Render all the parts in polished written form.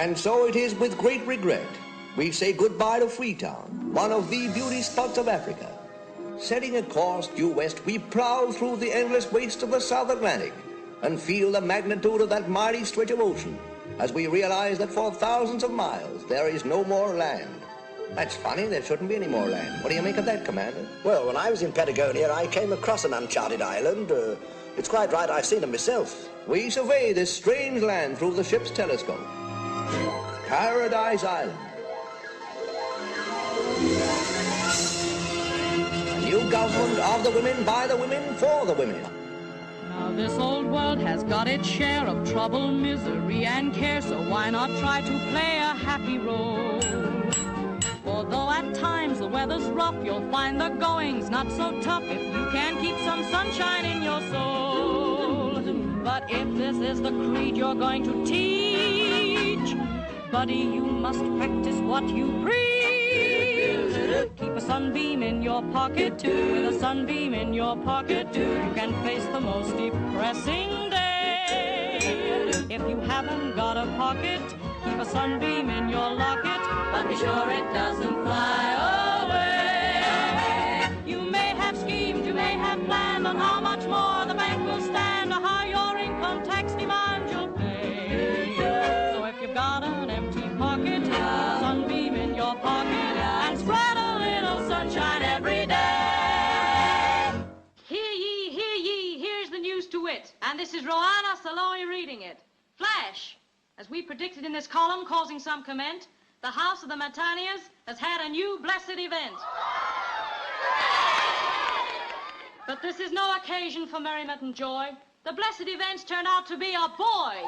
And so it is with great regret we say goodbye to Freetown, one of the beauty spots of Africa. Setting a course due west, we plow through the endless wastes of the South Atlantic and feel the magnitude of that mighty stretch of ocean as we realize that for thousands of miles there is no more land. That's funny, there shouldn't be any more land. What do you make of that, Commander? Well, when I was in Patagonia, I came across an uncharted island. It's quite right, I've seen it myself. We survey this strange land through the ship's telescope. Paradise Island. A new government of the women, by the women, for the women. Now this old world has got its share of trouble, misery, and care, so why not try to play a happy role? For though at times the weather's rough, you'll find the going's not so tough if you can keep some sunshine in your soul. But if this is the creed you're going to teach, buddy, you must practice what you preach. Keep a sunbeam in your pocket, with a sunbeam in your pocket, you can face the most depressing day. If you haven't got a pocket, keep a sunbeam in your locket, but be sure it doesn't fly away. You may have schemed, you may have planned on how much more the bank will stand, or how your income tax demand you'll pay. So if you've got an empty pocket, keep a sunbeam in your pocket, and spread a little sunshine every day. Hear ye, here's the news to wit, and this is Rouna Saloi reading it. Flash! As we predicted in this column, causing some comment, the House of the Matanias has had a new blessed event. But this is no occasion for merriment and joy. The blessed events turned out to be a boy.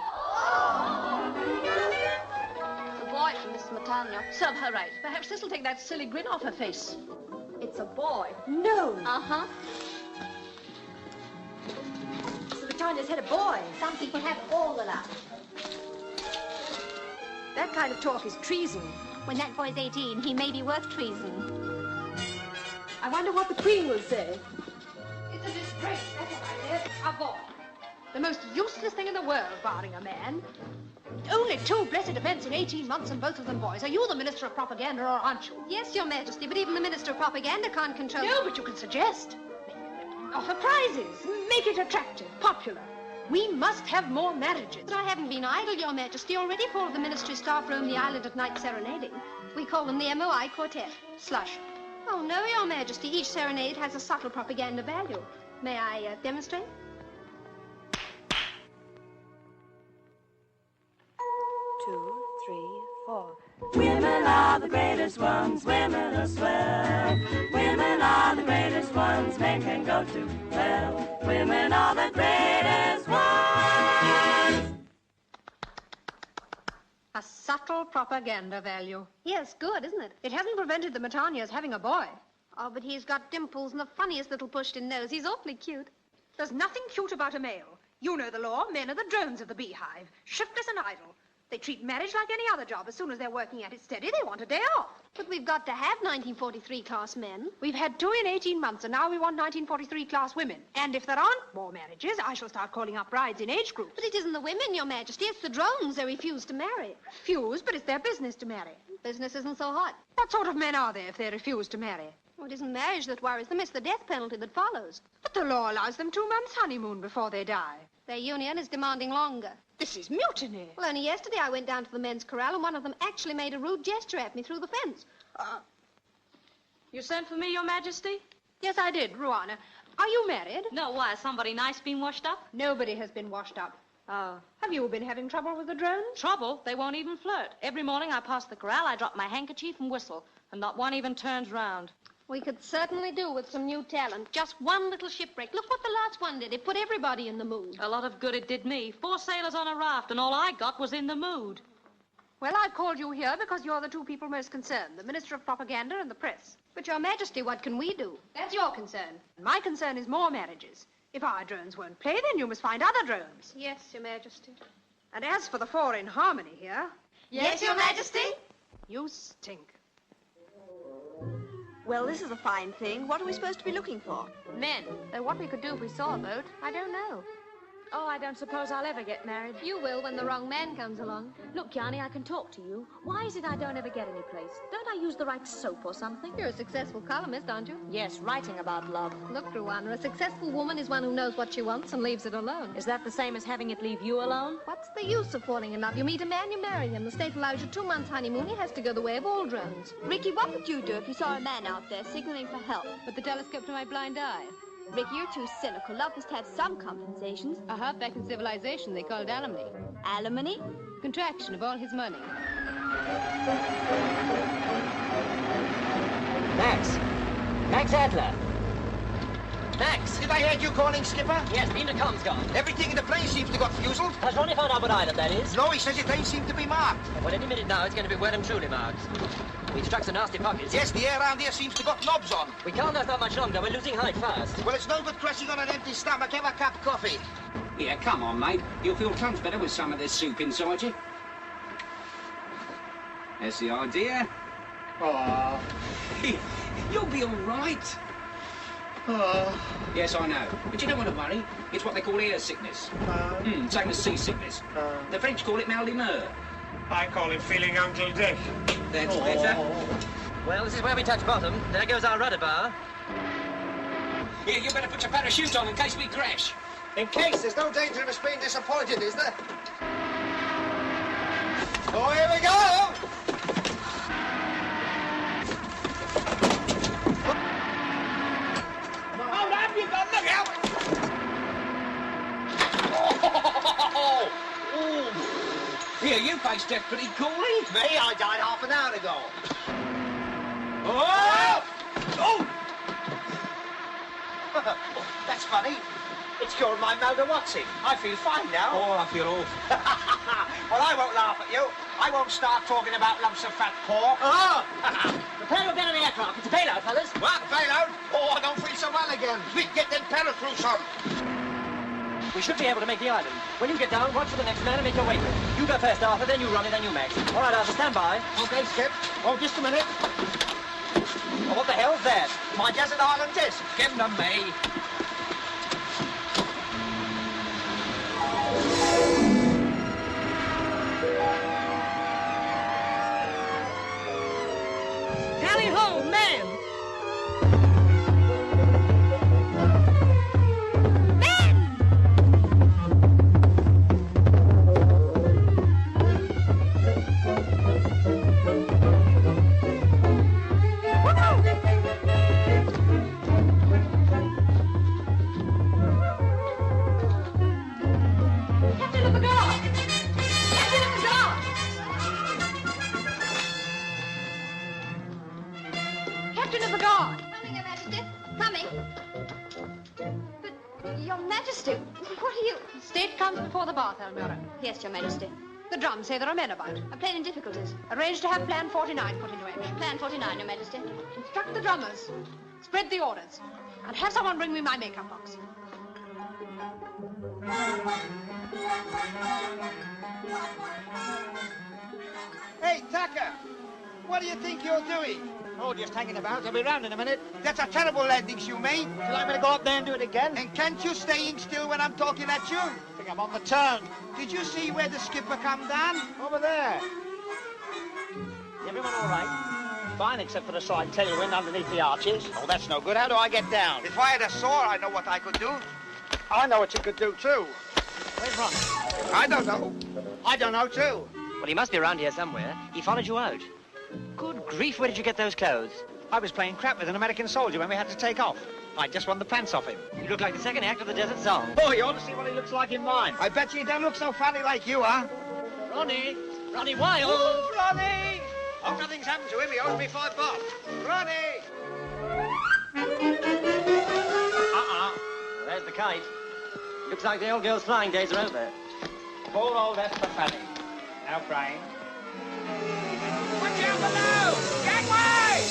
A boy from Miss Matania. Serve her right. Perhaps this'll take that silly grin off her face. It's a boy. No. Uh-huh. So Matania's had a boy. Some people have all the luck. That kind of talk is treason. When that boy's 18, he may be worth treason. I wonder what the Queen will say. It's a disgrace, that's what I said. A boy. The most useless thing in the world, barring a man. Only 2 blessed events in 18 months, and both of them boys. Are you the Minister of Propaganda, or aren't you? Yes, Your Majesty, but even the Minister of Propaganda can't control... No, but you can suggest. Offer prizes. Make it attractive, popular. We must have more marriages. But I haven't been idle, Your Majesty. Already 4 of the ministry staff roam the island at night serenading. We call them the MOI Quartet. Slush. Oh, no, Your Majesty. Each serenade has a subtle propaganda value. May I demonstrate? 2, 3, 4. Women are the greatest ones, women are swell. Women are the greatest ones, men can go to hell. Women are the greatest ones. A subtle propaganda value. Yes, good, isn't it? It hasn't prevented the Matanias having a boy. Oh, but he's got dimples and the funniest little pushed-in nose. He's awfully cute. There's nothing cute about a male. You know the law. Men are the drones of the beehive, shiftless and idle. They treat marriage like any other job. As soon as they're working at it steady, they want a day off. But we've got to have 1943 class men. We've had 2 in 18 months, and now we want 1943 class women. And if there aren't more marriages, I shall start calling up brides in age groups. But it isn't the women, Your Majesty. It's the drones they refuse to marry. Refuse, but it's their business to marry. Business isn't so hot. What sort of men are they if they refuse to marry? Well, it isn't marriage that worries them. It's the death penalty that follows. But the law allows them 2 months' honeymoon before they die. Their union is demanding longer. This is mutiny. Well, only yesterday I went down to the men's corral and one of them actually made a rude gesture at me through the fence. You sent for me, Your Majesty? Yes, I did, Rouna. Are you married? No, why? Has somebody nice been washed up? Nobody has been washed up. Have you been having trouble with the drones? Trouble? They won't even flirt. Every morning I pass the corral, I drop my handkerchief and whistle, and not one even turns round. We could certainly do with some new talent. Just one little shipwreck. Look what the last one did. It put everybody in the mood. A lot of good it did me. 4 sailors on a raft, and all I got was in the mood. Well, I called you here because you're the 2 people most concerned, the Minister of Propaganda and the press. But, Your Majesty, what can we do? That's your concern. My concern is more marriages. If our drones won't play, then you must find other drones. Yes, Your Majesty. And as for the 4 in harmony here... Yes, Your Majesty? You stink. Well, this is a fine thing. What are we supposed to be looking for? Men. Though what we could do if we saw a boat, I don't know. Oh, I don't suppose I'll ever get married. You will when the wrong man comes along. Look, Jani, I can talk to you. Why is it I don't ever get any place? Don't I use the right soap or something? You're a successful columnist, aren't you? Yes, writing about love. Look, Rouna, a successful woman is one who knows what she wants and leaves it alone. Is that the same as having it leave you alone? What's the use of falling in love? You meet a man, you marry him. The state allows you 2 months honeymoon. He has to go the way of all drones. Ricky, what would you do if you saw a man out there signaling for help? Put the telescope to my blind eye. Ricky, you're too cynical. Love must have some compensations. Back in civilization, they call it alimony. Alimony? Contraction of all his money. Max Adler. Max! Did I hear you calling, Skipper? Yes, beam to comms gone. Everything in the plane seems to got fuseled. Has Ronnie found out what island that is? No, he says it ain't seem to be marked. Well, any minute now, it's going to be well and truly marked. We've struck some nasty pockets. Yes, the air around here seems to got knobs on. We can't last that much longer. We're losing height fast. Well, it's no good crashing on an empty stomach. Have a cup of coffee. Yeah, come on, mate. You'll feel tons better with some of this soup inside you. That's the idea. Oh. You'll be all right. Oh. Yes, I know. But you don't want to worry. It's what they call air sickness. Same as seasickness. The French call it mal d'humeur. I call it feeling Uncle Dick. That's better. Well, this is where we touch bottom. There goes our rudder bar. Yeah, you better put your parachute on in case we crash. In case, there's no danger of us being disappointed, is there? Oh, here we go! Hold up, you've got look out! Oh! Yeah, you faced death pretty coolly. Me? I died half an hour ago. Oh! Oh! That's funny. It's cured my malda-whatsing. I feel fine now. Oh, I feel awful. Well, I won't laugh at you. I won't start talking about lumps of fat pork. Oh! Prepare to get on the aircraft. It's a bailout, fellas. What? Bailout? Oh, I don't feel so well again. Quick, get them paracrews on. We should be able to make the island. When you get down, watch for the next man and make your way to it. You go first, Arthur, then you Ronnie, then you Max. All right, Arthur, stand by. Okay, Skip. Oh, just a minute. Oh, what the hell's that? My desert island disc. Give them to me. Tally ho, man! Captain of the Guard! Coming, Your Majesty. Coming. But, Your Majesty, what are you... State comes before the bath, Elmira. Yes, Your Majesty. The drums say there are men about. A plane in difficulties. Arrange to have Plan 49 put into action. Plan 49, Your Majesty. Instruct the drummers. Spread the orders. And have someone bring me my makeup box. Hey, Tucker. What do you think you're doing? Oh, just hanging about. I'll be round in a minute. That's a terrible landing you made. Would you like me to go up there and do it again? And can't you staying still when I'm talking at you? I think I'm on the turn. Did you see where the skipper come down? Over there. Everyone all right? Fine, except for the slight tailwind underneath the arches. Oh, that's no good. How do I get down? If I had a saw, I know what I could do. I know what you could do, too. Where's Ron? I don't know. I don't know, too. Well, he must be around here somewhere. He followed you out. Good grief, where did you get those clothes? I was playing crap with an American soldier when we had to take off. I just won the pants off him. You look like the second act of the Desert Song. Oh, you ought to see what he looks like in mine. I bet you he don't look so funny like you, huh? Ronnie! Ronnie Wild! Oh, Ronnie! Hope nothing's happened to him. He owes me $5. Ronnie! There's the kite. Looks like the old girl's flying days are over. Poor old Esther Fanning. Now crying. Watch out below! Gangway!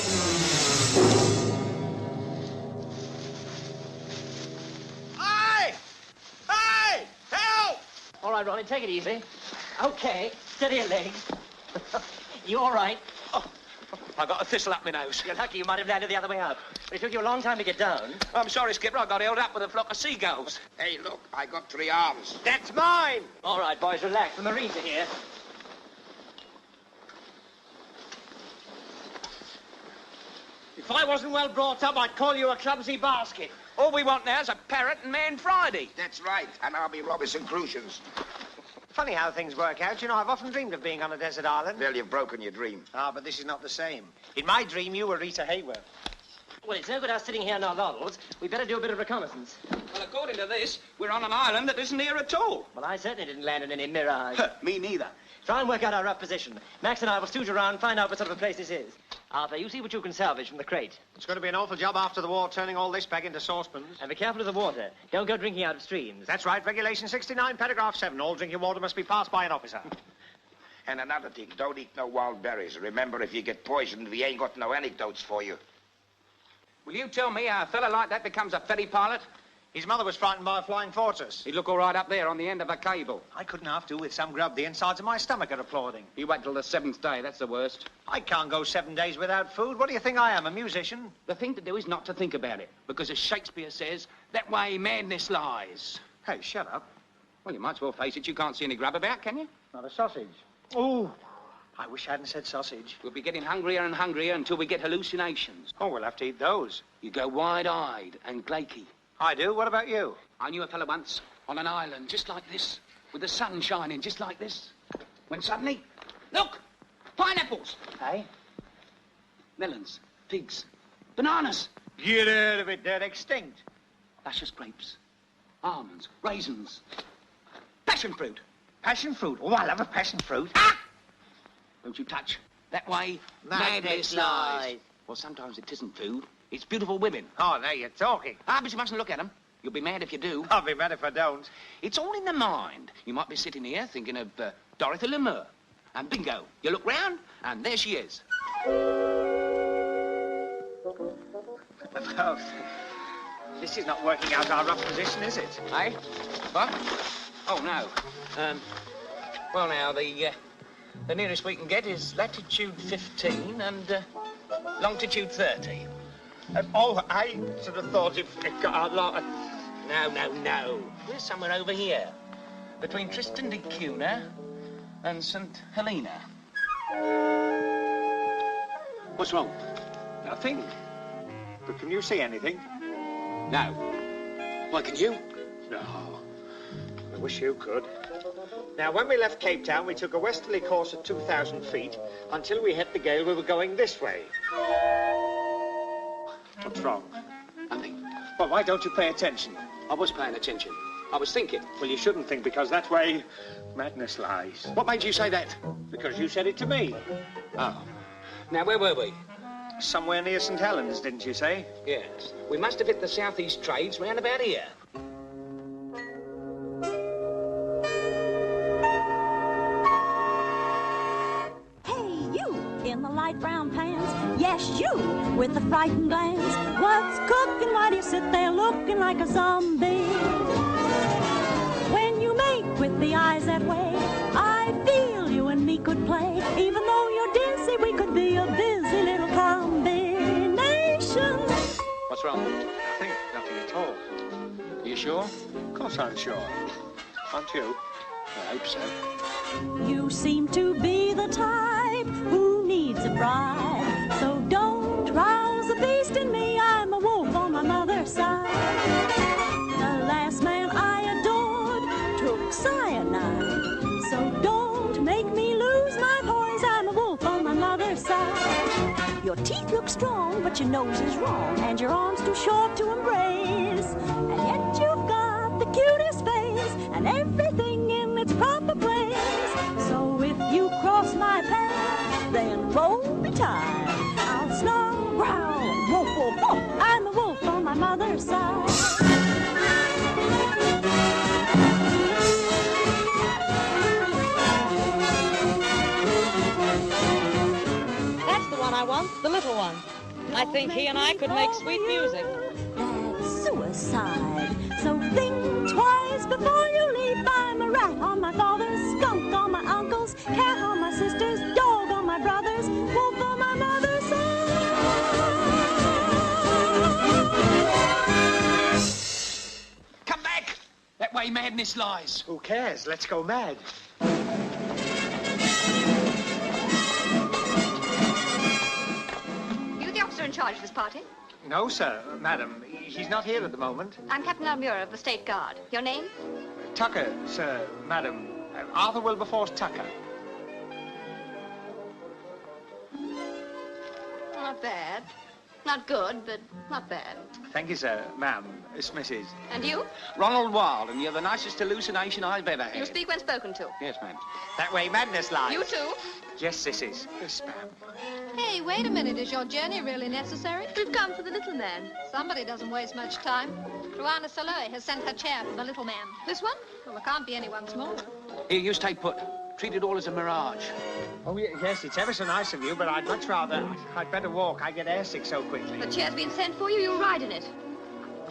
Aye! Aye! Help! All right, Ronnie, take it easy. Okay, steady your legs. You all right? Oh. I got a thistle up my nose. You're lucky you might have landed the other way up. But it took you a long time to get down. I'm sorry, Skipper. I got held up with a flock of seagulls. Hey, look, I got 3 arms. That's mine. All right, boys, relax. The Marines are here. If I wasn't well brought up, I'd call you a clumsy basket. All we want now is a parrot and Man Friday. That's right, and I'll be Robinson Crusoes. Funny how things work out. You know, I've often dreamed of being on a desert island. Well, you've broken your dream. Ah, but this is not the same. In my dream, you were Rita Hayworth. Well, it's no good us sitting here in our laurels. We'd better do a bit of reconnaissance. Well, according to this, we're on an island that isn't here at all. Well, I certainly didn't land in any mirage. Me neither. Try and work out our rough position. Max and I will stooge around, find out what sort of a place this is. Arthur, you see what you can salvage from the crate. It's going to be an awful job after the war, turning all this back into saucepans. And be careful of the water. Don't go drinking out of streams. That's right. Regulation 69, paragraph 7. All drinking water must be passed by an officer. And another thing, don't eat no wild berries. Remember, if you get poisoned, we ain't got no anecdotes for you. Will you tell me how a fella like that becomes a ferry pilot? His mother was frightened by a flying fortress. He'd look all right up there on the end of a cable. I couldn't half do with some grub. The insides of my stomach are applauding. You wait till the 7th day. That's the worst. I can't go 7 days without food. What do you think I am, a musician? The thing to do is not to think about it. Because as Shakespeare says, that way madness lies. Hey, shut up. Well, you might as well face it. You can't see any grub about, can you? Not a sausage. Oh, I wish I hadn't said sausage. We'll be getting hungrier and hungrier until we get hallucinations. Oh, we'll have to eat those. You go wide-eyed and glaky. I do. What about you? I knew a fellow once on an island just like this, with the sun shining just like this, when suddenly, look, pineapples. Hey? Melons, figs, bananas. Get out of it. They're extinct. Luscious grapes, almonds, raisins, passion fruit. Passion fruit? Oh, I love a passion fruit. Ah! Don't you touch. That way, Madness lies. Well, sometimes it isn't food. It's beautiful women. Oh, now you're talking. Ah, but you mustn't look at them. You'll be mad if you do. I'll be mad if I don't. It's all in the mind. You might be sitting here thinking of Dorothy Lamour. And bingo, you look round, and there she is. Well, this is not working out our rough position, is it? Eh? What? Oh, no. Well, now, the nearest we can get is latitude 15 and longitude 30. Oh, I sort of thought it got a lot of... No. We're somewhere over here, between Tristan da Cunha and St. Helena. What's wrong? Nothing. But can you see anything? No. Why, can you? No. I wish you could. Now, when we left Cape Town, we took a westerly course at 2,000 feet. Until we hit the gale, we were going this way. What's wrong? Nothing. Well, why don't you pay attention? I was paying attention. I was thinking. Well, you shouldn't think, because that way madness lies. What made you say that? Because you said it to me. Oh. Now, where were we? Somewhere near St. Helens, didn't you say? Yes. We must have hit the southeast trades round about here. In the light brown pants, yes, you, with the frightened glance. What's cooking? Why do you sit there looking like a zombie? When you make with the eyes that way, I feel you and me could play. Even though you're dizzy, we could be a busy little combination. What's wrong? Nothing at all. Are you sure? Of course I'm sure. Aren't you? I hope so. You seem to be the type who needs a bride. So don't rouse the beast in me. I'm a wolf on my mother's side. The last man I adored took cyanide. So don't make me lose my poise. I'm a wolf on my mother's side. Your teeth look strong, but your nose is wrong. And your arms too short to embrace. And yet you've got the cutest face. And everything in its proper place. So if you cross my path, then roll me tide. I'll snarl, growl, woof, woof, woof. I'm a wolf on my mother's side. That's the one I want, the little one. I think he and I could make sweet music. That's suicide. So think twice before you leave. I'm a rat on my father's, skunk on my uncle's, cat on my sister's, dog on my brother's, wolf on my mother's that way madness lies. Who cares? Let's go mad. You the officer in charge of this party? No, sir, madam. He's not here at the moment. I'm Captain Almura of the State Guard. Your name? Tucker, sir, madam. Arthur Wilberforce Tucker. Not bad. Not good, but not bad. Thank you, sir, ma'am. It's Mrs. And you? Ronald Wilde, and you're the nicest hallucination I've ever had. You speak when spoken to. Yes, ma'am. That way madness lies. You too? Yes, sissies. Yes, ma'am. Hey, wait a minute. Is your journey really necessary? We've come for the little man. Somebody doesn't waste much time. Rouna has sent her chair for the little man. This one? Well, there can't be anyone smaller. Here, you stay put. Treat it all as a mirage. Oh, yes, it's ever so nice of you, but I'd much rather... I'd better walk. I get airsick so quickly. The chair's been sent for you. You'll ride in it.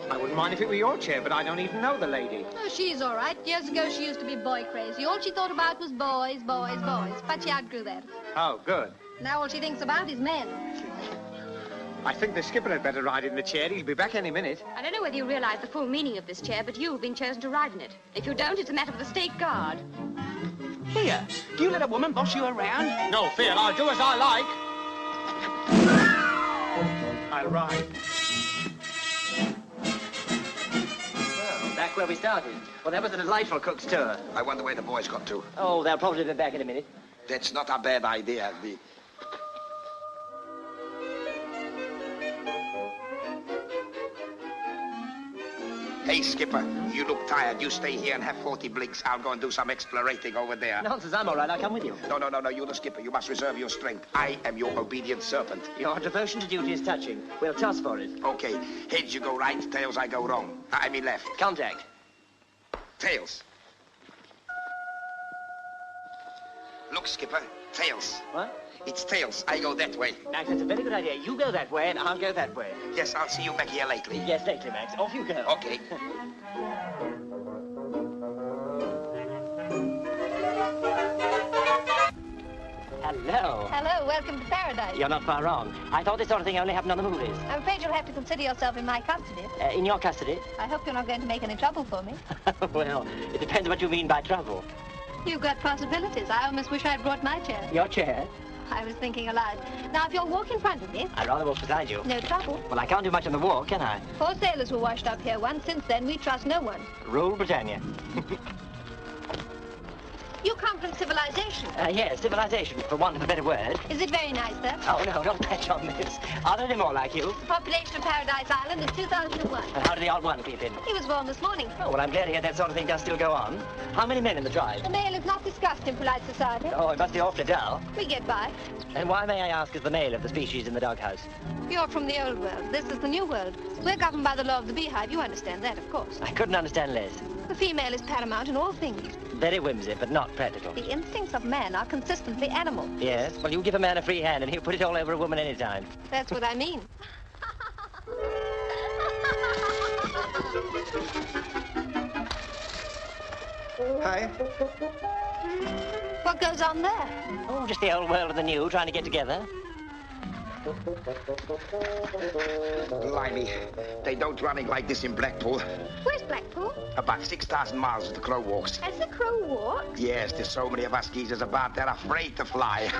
I wouldn't mind if it were your chair, but I don't even know the lady. Oh, she's all right. Years ago, she used to be boy crazy. All she thought about was boys, boys, boys. But she outgrew that. Oh, good. Now all she thinks about is men. I think the skipper had better ride in the chair. He'll be back any minute. I don't know whether you realize the full meaning of this chair, but you've been chosen to ride in it. If you don't, it's a matter for the State Guard. Here, do you let a woman boss you around? No fear, I'll do as I like. I'll ride. Well, back where we started. Well, that was a delightful cook's tour. I wonder where the boys got to. Oh, they'll probably be back in a minute. That's not a bad idea. Hey, Skipper, you look tired. You stay here and have 40 blinks. I'll go and do some explorating over there. Nonsense, I'm all right. I'll come with you. No, you're the skipper. You must reserve your strength. I am your obedient servant. Your devotion to duty is touching. We'll toss for it. Okay. Heads you go right, tails I go wrong. I mean left. Contact. Tails. Look, Skipper. Tails. What? It's tails. I go that way. Max, that's a very good idea. You go that way, and I'll go that way. Yes, I'll see you back here lately. Yes, lately, Max. Off you go. Okay. Hello. Hello, welcome to paradise. You're not far wrong. I thought this sort of thing only happened on the movies. I'm afraid you'll have to consider yourself in my custody. In your custody? I hope you're not going to make any trouble for me. Well, it depends what you mean by trouble. You've got possibilities. I almost wish I'd brought my chair. Your chair? I was thinking aloud. Now, if you'll walk in front of me... I'd rather walk beside you. No trouble. Well, I can't do much on the walk, can I? 4 sailors were washed up here once. Since then, we trust no one. Rule Britannia. You come from civilization. Yes, civilization, for want of a better word. Is it very nice, sir? Oh, no, don't patch on this. Are there any more like you? The population of Paradise Island is 2001. How did the odd one keep in? He was born this morning. Oh, well, I'm glad to hear that sort of thing does still go on. How many men in the tribe? The male is not discussed in polite society. Oh, it must be awfully dull. We get by. And why, may I ask, is the male of the species in the doghouse? You're from the old world. This is the new world. We're governed by the law of the beehive. You understand that, of course. I couldn't understand less. The female is paramount in all things. Very whimsy, but not practical. The instincts of man are consistently animal. Yes? Well, you give a man a free hand and he'll put it all over a woman any time. That's what I mean. Hi. What goes on there? Oh, just the old world and the new trying to get together. Blimey, they don't running like this in Blackpool. Where's Blackpool? About 6,000 miles as the crow walks. As the crow walks? Yes, there's so many of us geezers about, they're afraid to fly.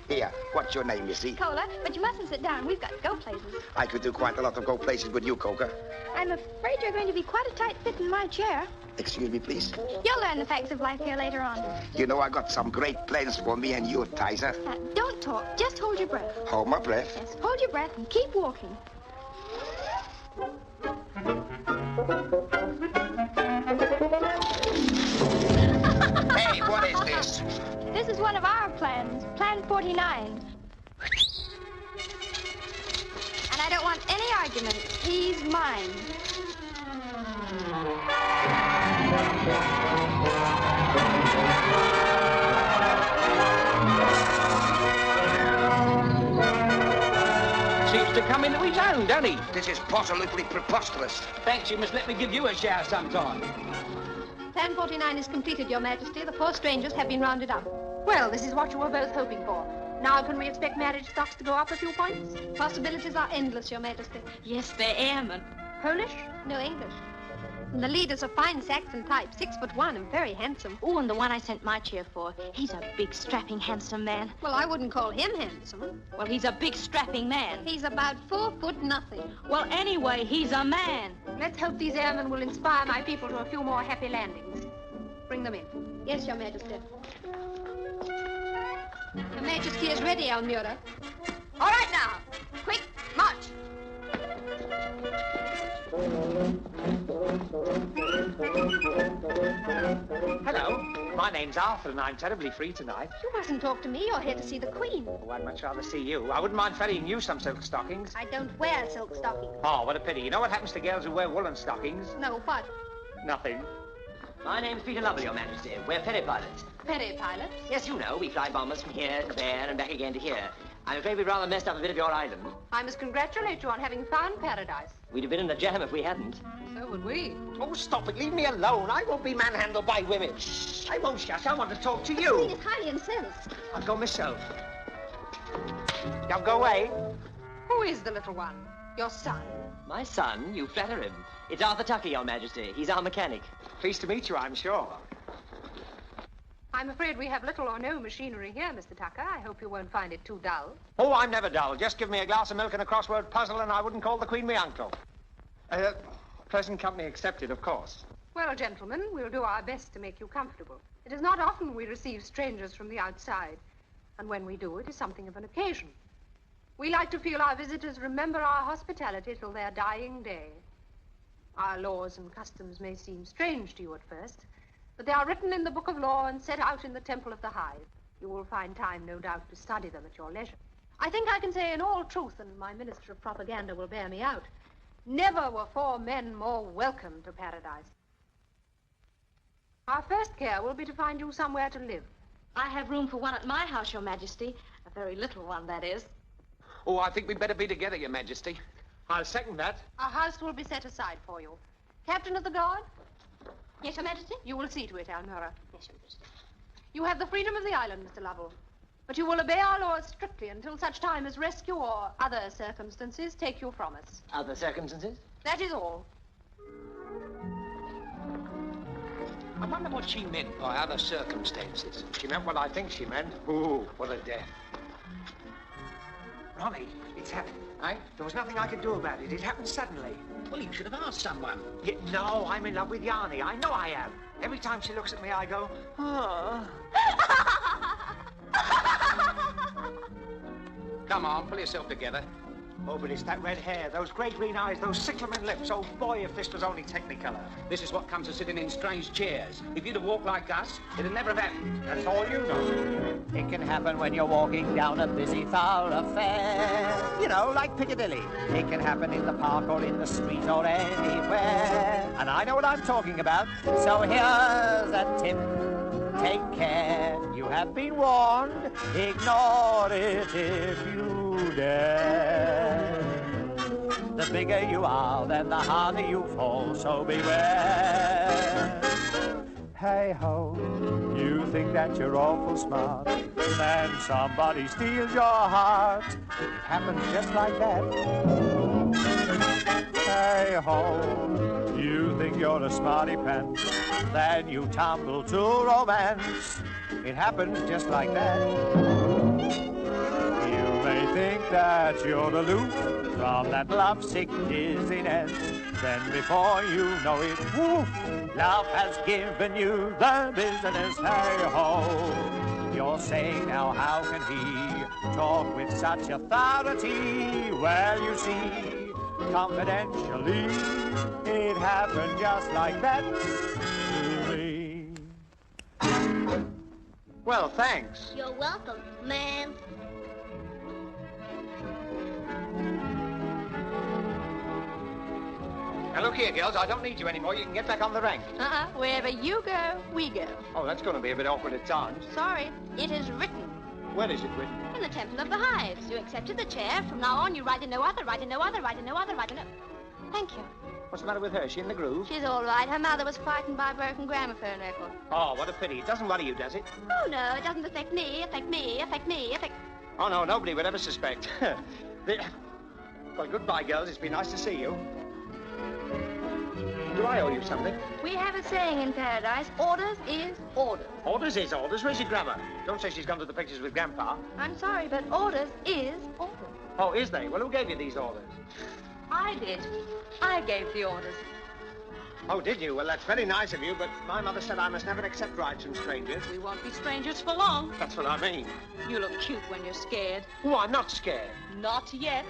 Here, what's your name, Missy? Cola, but you mustn't sit down. We've got to go places. I could do quite a lot of go places with you, Coca. I'm afraid you're going to be quite a tight fit in my chair. Excuse me, please. You'll learn the facts of life here later on. You know, I got some great plans for me and you, Tizer. Don't talk. Just hold your breath. Hold my breath. Yes, hold your breath and keep walking. Hey, what is this? This is one of our plans, Plan 49. And I don't want any argument. He's mine. Seems to come into his own, doesn't he? This is positively preposterous. Thanks, you must let me give you a shower sometime. Plan 49 is completed, Your Majesty. The 4 strangers have been rounded up. Well, this is what you were both hoping for. Now can we expect marriage stocks to go up a few points? Possibilities are endless, Your Majesty. Yes, they am. Polish? No, English. And the leader's a fine Saxon type, 6'1" and very handsome. Oh, and the one I sent my chair for. He's a big, strapping, handsome man. Well, I wouldn't call him handsome. Well, he's a big, strapping man. He's about 4 foot nothing. Well, anyway, he's a man. Let's hope these airmen will inspire my people to a few more happy landings. Bring them in. Yes, Your Majesty. Your Majesty is ready, Almira. All right now. Quick, march. Hello, my name's Arthur and I'm terribly free tonight. You mustn't talk to me. You're here to see the Queen. Oh, I'd much rather see you. I wouldn't mind ferrying you some silk stockings. I don't wear silk stockings. Oh, what a pity. You know what happens to girls who wear woolen stockings? No, what? Nothing. My name's Peter Lovell, Your Majesty. We're ferry pilots. Ferry pilots? Yes, you know, we fly bombers from here to there and back again to here. I'm afraid we've rather messed up a bit of your island. I must congratulate you on having found paradise. We'd have been in a jam if we hadn't. So would we. Oh, stop it. Leave me alone. I won't be manhandled by women. Shh. I won't shush. I want to talk to The you. Queen is highly incensed. I'll go myself. Now go away. Who is the little one? Your son? My son? You flatter him. It's Arthur Tucker, Your Majesty. He's our mechanic. Pleased to meet you, I'm sure. I'm afraid we have little or no machinery here, Mr. Tucker. I hope you won't find it too dull. Oh, I'm never dull. Just give me a glass of milk and a crossword puzzle and I wouldn't call the Queen me uncle. Present company accepted, of course. Well, gentlemen, we'll do our best to make you comfortable. It is not often we receive strangers from the outside. And when we do, it is something of an occasion. We like to feel our visitors remember our hospitality till their dying day. Our laws and customs may seem strange to you at first, but they are written in the book of law and set out in the temple of the hive. You will find time, no doubt, to study them at your leisure. I think I can say in all truth, and my Minister of Propaganda will bear me out, never were 4 men more welcome to paradise. Our first care will be to find you somewhere to live. I have room for one at my house, Your Majesty. A very little one, that is. Oh, I think we'd better be together, Your Majesty. I'll second that. A house will be set aside for you. Captain of the Guard? Yes, Your Majesty? You will see to it, Almira. Yes, Your Majesty. You have the freedom of the island, Mr. Lovell. But you will obey our laws strictly until such time as rescue or other circumstances take you from us. Other circumstances? That is all. I wonder what she meant by other circumstances. She meant what I think she meant. Ooh, what a death. Ronnie, it's happened. Eh? There was nothing I could do about it. It happened suddenly. Well, you should have asked someone. Yeah, no, I'm in love with Jani. I know I am. Every time she looks at me, I go, oh. Come on, pull yourself together. Oh, but it's that red hair, those great green eyes, those cyclamen lips. Oh, boy, if this was only Technicolor. This is what comes of sitting in strange chairs. If you'd have walked like us, it'd never have happened. That's all you know. It can happen when you're walking down a busy thoroughfare. You know, like Piccadilly. It can happen in the park or in the street or anywhere. And I know what I'm talking about. So here's a tip. Take care. You have been warned. Ignore it if you dare. The bigger you are, then the harder you fall, so beware. Hey-ho, you think that you're awful smart, then somebody steals your heart. It happens just like that. Hey-ho, you think you're a smarty pants, then you tumble to romance. It happens just like that. You may think that you're aloof from that lovesick dizziness. Then before you know it, woof, love has given you the business. Hey-ho, you're saying now how can he talk with such authority? Well, you see, confidentially, it happened just like that to me. Well, thanks. You're welcome, ma'am. Now, look here, girls, I don't need you anymore. You can get back on the rank. Wherever you go, we go. Oh, that's going to be a bit awkward at times. Sorry, it is written. Where is it written? In the Temple of the Hives. You accepted the chair. From now on, you ride in no other, ride in no other, ride in no other, ride in no... Thank you. What's the matter with her? Is she in the groove? She's all right. Her mother was frightened by a broken gramophone record. Oh, what a pity. It doesn't worry you, does it? Oh, no, it doesn't affect me, affect me, affect me, affect... Oh, no, nobody would ever suspect. Well, goodbye, girls. It's been nice to see you. Do I owe you something? We have a saying in paradise, orders is orders. Orders is orders. Where's your grandma? Don't say she's gone to the pictures with Grandpa. I'm sorry, but orders is orders. Oh, is they? Well, who gave you these orders? I did. I gave the orders. Oh, did you? Well, that's very nice of you, but my mother said I must never accept rides from strangers. We won't be strangers for long. That's what I mean. You look cute when you're scared. Oh, I'm not scared. Not yet.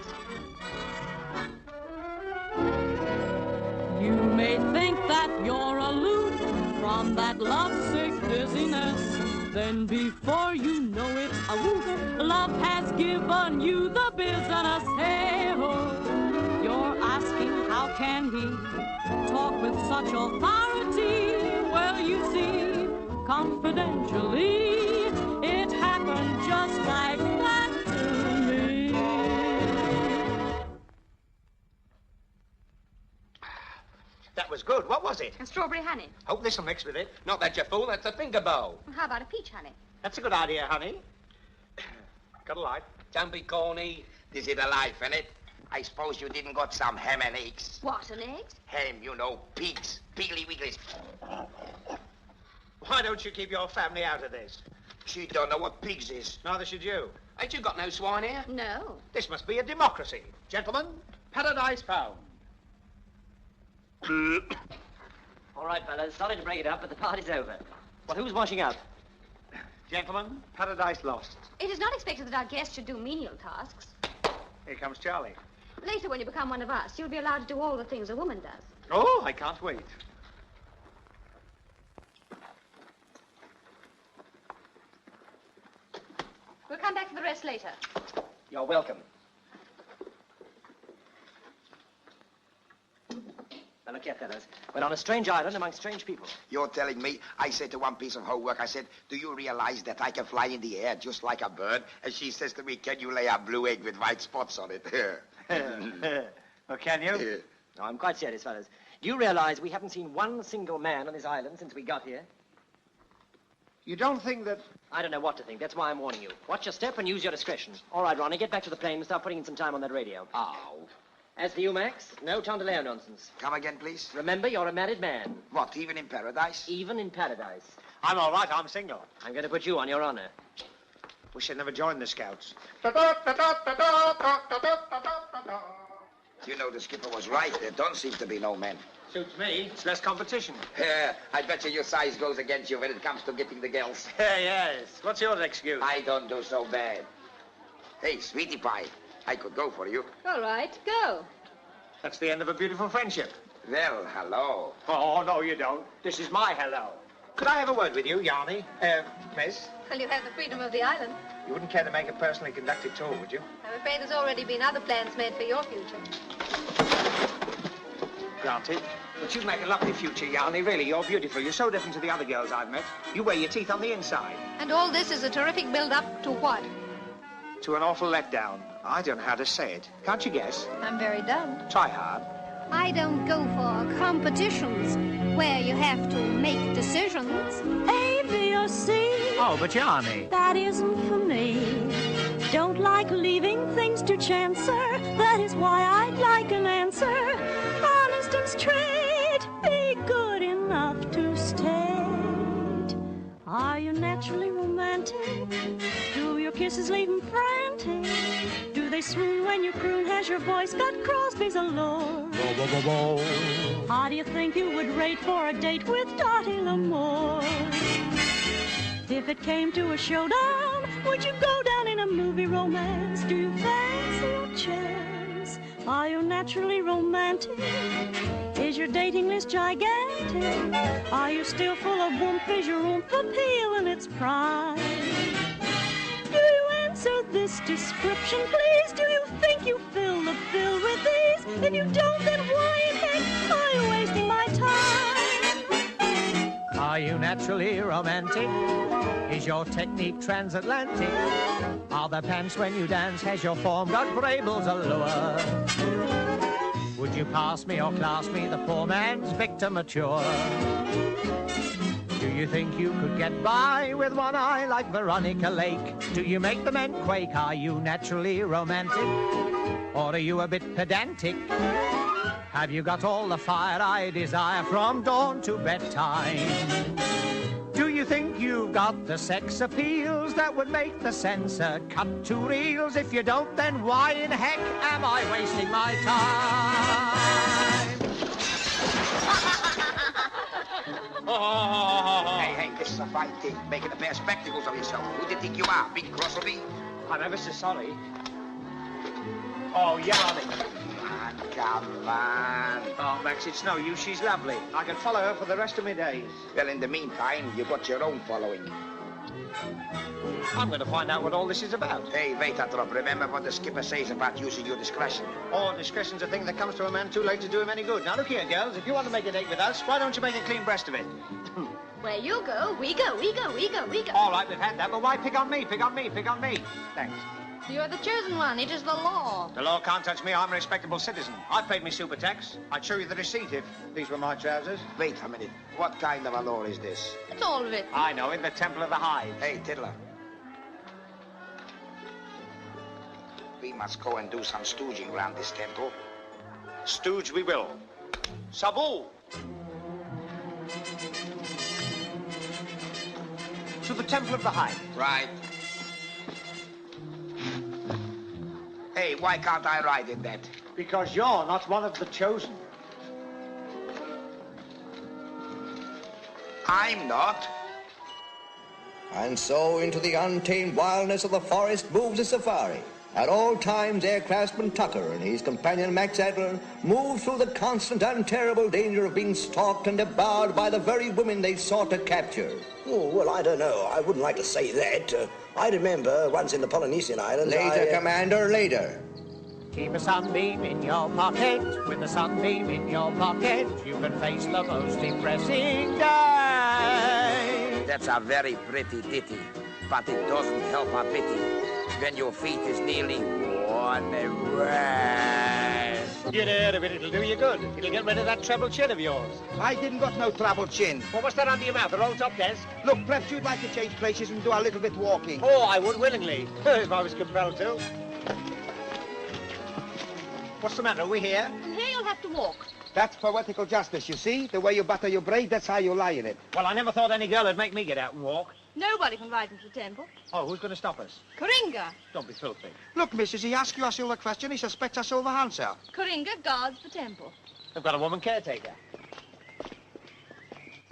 You may think that you're aloof from that lovesick dizziness. Then before you know it, a whoop, love has given you the business. Hey-ho, you're asking how can he talk with such authority? Well, you see, confidentially, it happened just like that to me. That was good. What was it? And strawberry honey. Hope this'll mix with it. Not that, you fool. That's a finger bow. And how about a peach honey? That's a good idea, honey. Got a light? Don't be corny. This is the life, innit? I suppose you didn't got some ham and eggs. What, an egg? Ham, you know, pigs. Piggly wigglies. Why don't you keep your family out of this? She don't know what pigs is. Neither should you. Ain't you got no swine here? No. This must be a democracy. Gentlemen, paradise found. All right, fellas, sorry to break it up, but the party's over. Well, who's washing up? Gentlemen, paradise lost. It is not expected that our guests should do menial tasks. Here comes Charlie. Later, when you become one of us, you'll be allowed to do all the things a woman does. Oh, I can't wait. We'll come back for the rest later. You're welcome. Now, look here, fellas. We're on a strange island among strange people. You're telling me, I said to one piece of homework, I said, do you realize that I can fly in the air just like a bird? And she says to me, can you lay a blue egg with white spots on it? Well, can you? No, I'm quite serious, fellas. Do you realize we haven't seen one single man on this island since we got here? You don't think that... I don't know what to think. That's why I'm warning you. Watch your step and use your discretion. All right, Ronnie, get back to the plane and start putting in some time on that radio. Oh. As for you, Max, no Tom DeLeo nonsense. Come again, please. Remember, you're a married man. What, even in paradise? Even in paradise. I'm all right, I'm single. I'm going to put you on your honor. Wish I'd never joined the Scouts. You know, the skipper was right. There don't seem to be no men. Suits me. It's less competition. I bet you your size goes against you when it comes to getting the girls. Yes. What's your excuse? I don't do so bad. Hey, sweetie pie, I could go for you. All right, go. That's the end of a beautiful friendship. Well, hello. Oh, no, you don't. This is my hello. Could I have a word with you, Jani? Miss? Well, you have the freedom of the island. You wouldn't care to make a personally conducted tour, would you? I'm afraid there's already been other plans made for your future. Granted. But you'd make a lovely future, Jani. Really, you're beautiful. You're so different to the other girls I've met. You wear your teeth on the inside. And all this is a terrific build-up to what? To an awful letdown. I don't know how to say it. Can't you guess? I'm very dumb. Try hard. I don't go for competitions where you have to make decisions. A, B, or C. Oh, but Jani. That isn't for me. Don't like leaving things to chance, sir. That is why I'd like an answer. Honest and straight, be good enough to state. Are you naturally romantic? Do your kisses leave them frantic? Do they swoon when you croon? Has your voice got Crosby's allure? Whoa, whoa, whoa, whoa. How do you think you would rate for a date with Dottie L'Amour? If it came to a showdown, would you go down in a movie romance? Do you fancy a chance? Are you naturally romantic? Is your dating list gigantic? Are you still full of whoomp? Is your oomph appeal in its prime? Do you answer this description, please? Do you think you fill the bill with these? If you don't, then why in heck are you wasting my time? Are you naturally romantic? Is your technique transatlantic? Are the pants when you dance? Has your form got Brabel's allure? Would you pass me or class me, the poor man's victim mature? Do you think you could get by with one eye like Veronica Lake? Do you make the men quake? Are you naturally romantic? Or are you a bit pedantic? Have you got all the fire I desire from dawn to bedtime? Do you think you've got the sex appeals that would make the censor cut 2 reels? If you don't, then why in heck am I wasting my time? Hey, this is a fine thing, making a pair of spectacles of yourself. Who do you think you are, big cross of me? I'm ever so sorry. Oh, you're on it. Come on. Oh, Max, it's no use. She's lovely. I can follow her for the rest of my days. Well, in the meantime, you've got your own following. I'm going to find out what all this is about. Hey, wait, Atrop. Remember what the skipper says about using your discretion. Oh, discretion's a thing that comes to a man too late to do him any good. Now, look here, girls. If you want to make a date with us, why don't you make a clean breast of it? Where you go, we go, we go, we go, we go. All right, we've had that, but why pick on me, pick on me, pick on me? Thanks. You are the chosen one. It is the law. The law can't touch me. I'm a respectable citizen. I've paid me super tax. I'd show you the receipt if these were my trousers. Wait a minute. What kind of a law is this? It's all of it. I know, in the Temple of the Hive. Hey, Tiddler. We must go and do some stooging around this temple. Stooge we will. Sabu! To the Temple of the Hive. Right. Hey, why can't I ride in that? Because you're not one of the chosen. I'm not. And so into the untamed wildness of the forest moves the safari. At all times, aircraftsman Tucker and his companion Max Adler move through the constant and terrible danger of being stalked and devoured by the very women they sought to capture. Oh, well, I don't know. I wouldn't like to say that. I remember once in the Polynesian Islands, Later, Commander, later. Keep a sunbeam in your pocket. With a sunbeam in your pocket, you can face the most depressing day. That's a very pretty ditty, but it doesn't help a bitty when your feet is nearly worn away. Get out of it, it'll do you good. It'll get rid of that treble chin of yours. I didn't got no trouble chin. Well, what's that under your mouth, a roll top desk? Look, perhaps you'd like to change places and do a little bit walking. Oh, I would willingly, if I was compelled to. What's the matter, are we here? From here you'll have to walk. That's poetical justice, you see? The way you butter your braid, that's how you lie in it. Well, I never thought any girl would make me get out and walk. Nobody can ride into the temple. Oh, who's going to stop us? Coringa. Don't be filthy. Look, missus, he asks you a silver question, he suspects a silver answer. Coringa guards the temple. They've got a woman caretaker.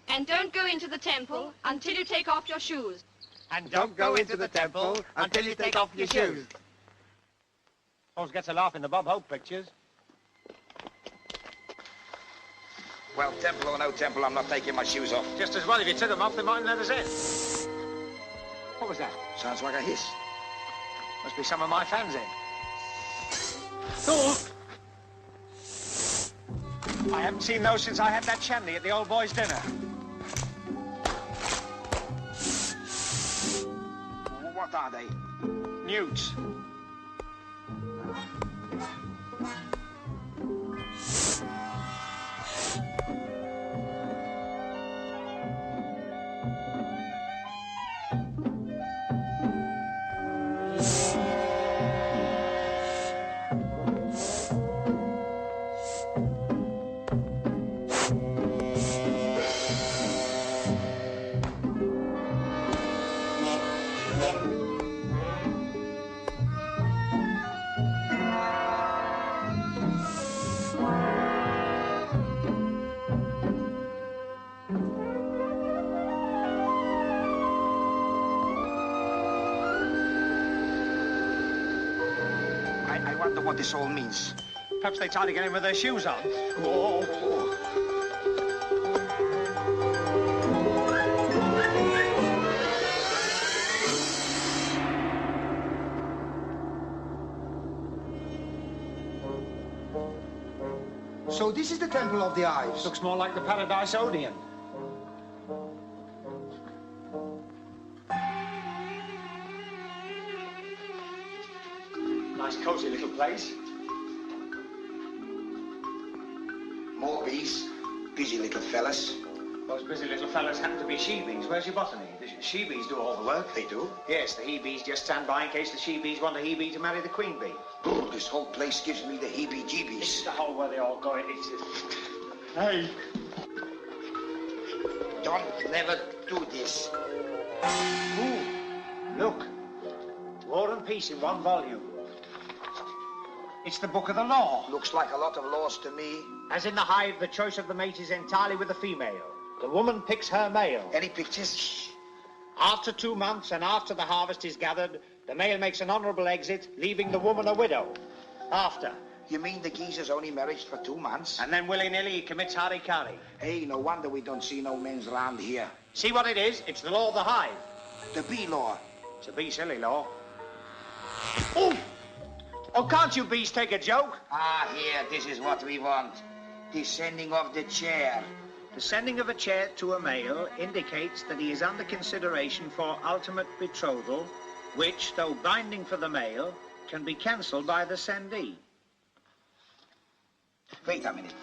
And don't go into the temple until you take off your shoes. And don't go into the temple until you take off your shoes. Always gets a laugh in the Bob Hope pictures. Well, temple or no temple, I'm not taking my shoes off. Just as well if you took them off, they mightn't let us in. What was that? Sounds like a hiss. Must be some of my fans in. Oh! I haven't seen those since I had that shandy at the old boys' dinner. What are they? Newts. I wonder what this all means. Perhaps they try to get in with their shoes on. Oh. So this is the Temple of the Eyes. Looks more like the Paradise Odeon. Nice cozy little place. More bees. Busy little fellas. Those busy little fellas happen to be she-bees. Where's your botany? The she-bees do all the work. They do? Yes, the he-bees just stand by in case the she-bees want a he-bee to marry the queen bee. Oh, this whole place gives me the heebie-jeebies. This is the hole where they all go. Hey. Don't never do this. Ooh, look. War and Peace in one volume. It's the book of the law. Looks like a lot of laws to me. As in the hive, the choice of the mate is entirely with the female. The woman picks her male. Any pictures? After 2 months and after the harvest is gathered, the male makes an honourable exit, leaving the woman a widow. After. You mean the geezer's only married for 2 months? And then willy-nilly he commits harikari. Hey, no wonder we don't see no men's round here. See what it is? It's the law of the hive. The bee law. It's a bee silly law. Oh! Oh, can't you bees take a joke? Ah, here, this is what we want. The sending of the chair. The sending of a chair to a male indicates that he is under consideration for ultimate betrothal, which, though binding for the male, can be cancelled by the sendee. Wait a minute.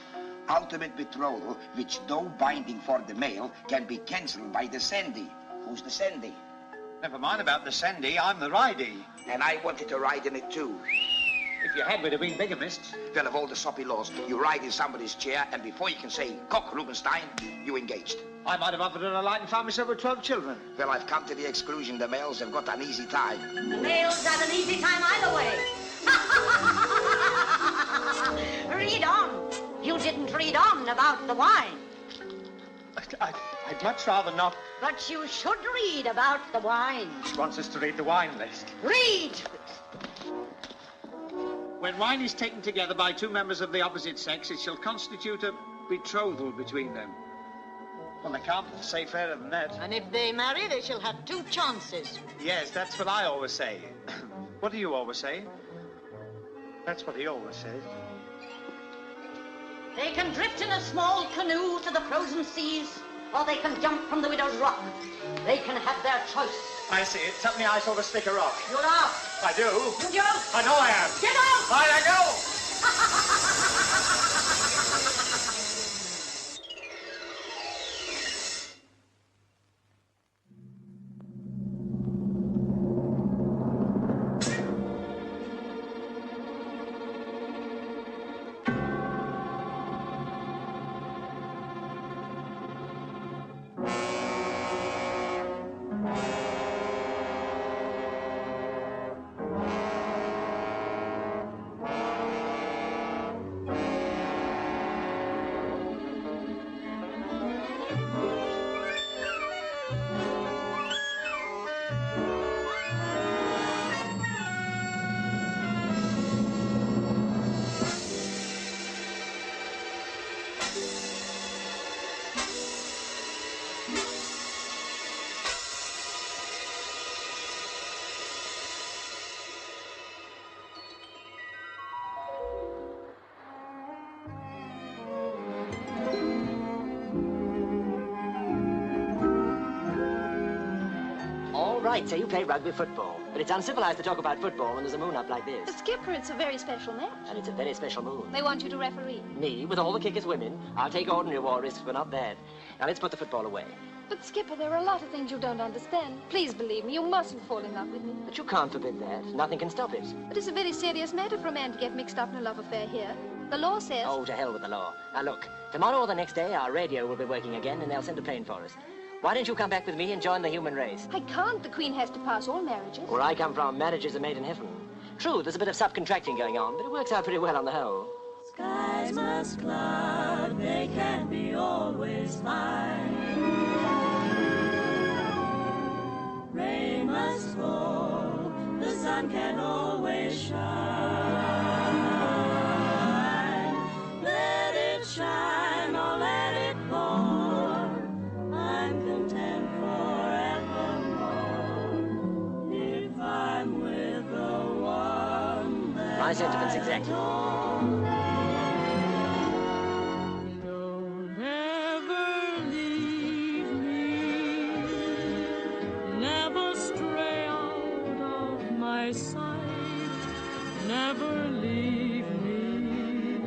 Ultimate betrothal, which, though binding for the male, can be cancelled by the sendee. Who's the sendee? Never mind about the sendee, I'm the ridee. And I wanted to ride in it too. If you had, we'd have been bigamists. Well, of all the soppy laws, you ride in somebody's chair, and before you can say, cock, Rubenstein, you engaged. I might have offered her a light and found myself with 12 children. Well, I've come to the exclusion. The males have got an easy time. The males had an easy time either way. Read on. You didn't read on about the wine. I'd much rather not. But you should read about the wine. She wants us to read the wine list. Read! When wine is taken together by 2 members of the opposite sex, it shall constitute a betrothal between them. Well, they can't say fairer than that. And if they marry, they shall have 2 chances. Yes, that's what I always say. What do you always say? That's what he always says. They can drift in a small canoe to the frozen seas, or they can jump from the widow's rock. They can have their choice. I see. It's something I saw to stick a rock. You're off. I do. You don't. I know I am. Get out! I go! Right, so you play rugby football. But it's uncivilized to talk about football when there's a moon up like this. But Skipper, it's a very special match. And it's a very special moon. They want you to referee. Me, with all the kickers women, I'll take ordinary war risks, but not that. Now let's put the football away. But Skipper, there are a lot of things you don't understand. Please believe me, you mustn't fall in love with me. But you can't forbid that. Nothing can stop it. But it's a very serious matter for a man to get mixed up in a love affair here. The law says... Oh, to hell with the law. Now look, tomorrow or the next day, our radio will be working again, and they'll send a plane for us. Why don't you come back with me and join the human race? I can't. The Queen has to pass all marriages. Where I come from, marriages are made in heaven. True, there's a bit of subcontracting going on, but it works out pretty well on the whole. Skies must cloud, they can't be always fine. Rain must fall, the sun can always shine. Let it shine or let it fall. I'm content forevermore if I'm with the one that My sentiments exactly. Don't ever leave me, never stray out of my sight, never leave me,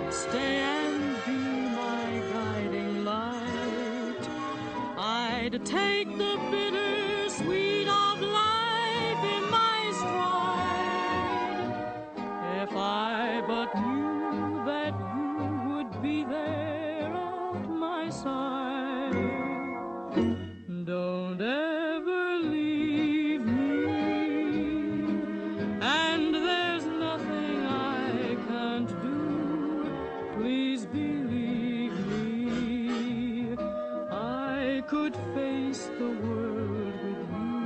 stay and be my guiding light. I'd take the bitter sweet of life in my stride if I but knew that you would be there at my side. Don't ever leave me, and there's nothing I can't do. Please believe me, I could face the world with you,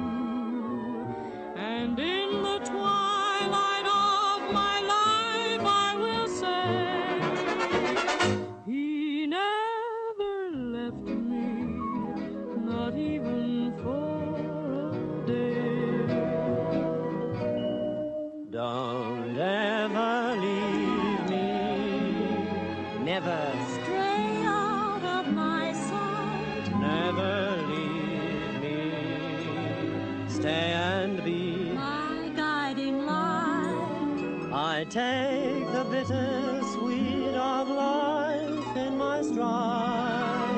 and in the twilight of my life I will say, he never left me, not even for a day. Don't ever leave me, never Stray out of my sight. never leave me. Stay and be My guiding light. I take the bitter sweet of life in my stride.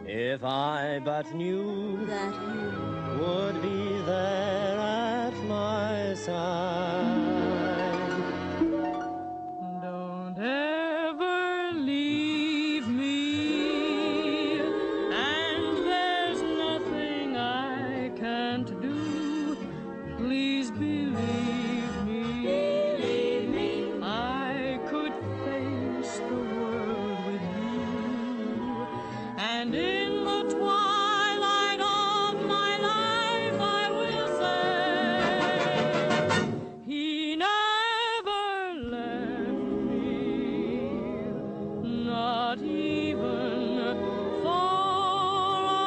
If I but knew That you would be there at my side. Don't ever leave me, and there's nothing I can't do. Please believe me, I could face the world with you, and in the twilight of my life I will say, he never left me, not even for a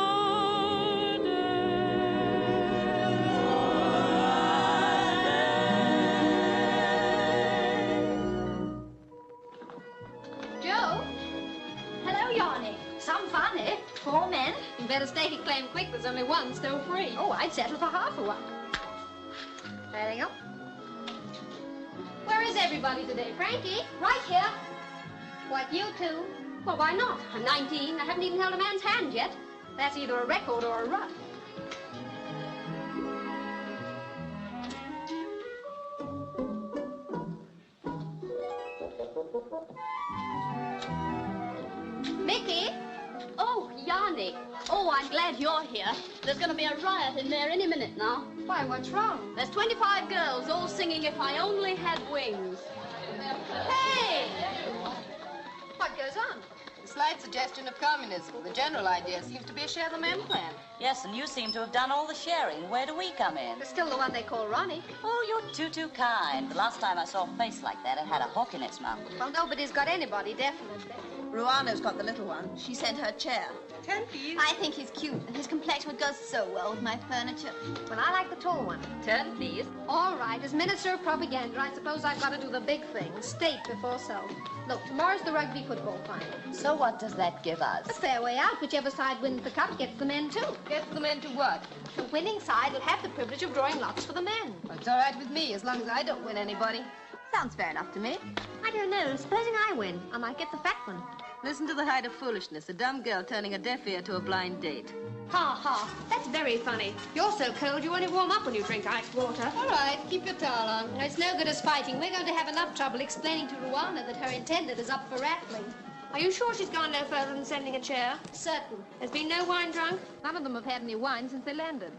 Joe? Hello, Jani. Some fun, eh? 4 men? You better stake a claim quick. There's only one still free. Oh, I'd settle for half of one. There you go. Where is everybody today? Frankie? Right here. What, you two? Well, why not? I'm 19. I haven't even held a man's hand yet. That's either a record or a rut. Mickey? Oh, Jani. Oh, I'm glad you're here. There's going to be a riot in there any minute now. Why, what's wrong? There's 25 girls all singing If I Only Had Wings. Hey! What goes on? A slight suggestion of communism. The general idea seems to be a share the men plan. Yes, and you seem to have done all the sharing. Where do we come in? There's still the one they call Ronnie. Oh, you're too kind. The last time I saw a face like that, it had a hook in its mouth. Well, nobody's got anybody, definitely. Ruana's got the little one. She sent her chair. 10 please. I think he's cute, and his complexion would go so well with my furniture. Well, I like the tall one. 10, please. All right, as Minister of Propaganda, I suppose I've got to do the big thing. State before self. Look, tomorrow's the rugby football final. So what does that give us? A fair way out. Whichever side wins the cup gets the men, too. Gets the men to what? The winning side will have the privilege of drawing lots for the men. Well, it's all right with me, as long as I don't win anybody. Sounds fair enough to me. I don't know. Supposing I win, I might get the fat one. Listen to the height of foolishness. A dumb girl turning a deaf ear to a blind date. Ha ha. That's very funny. You're so cold you only warm up when you drink iced water. All right, keep your towel on. It's no good us fighting. We're going to have enough trouble explaining to Rouna that her intended is up for rattling. Are you sure she's gone no further than sending a chair? Certain. There's been no wine drunk? None of them have had any wine since they landed.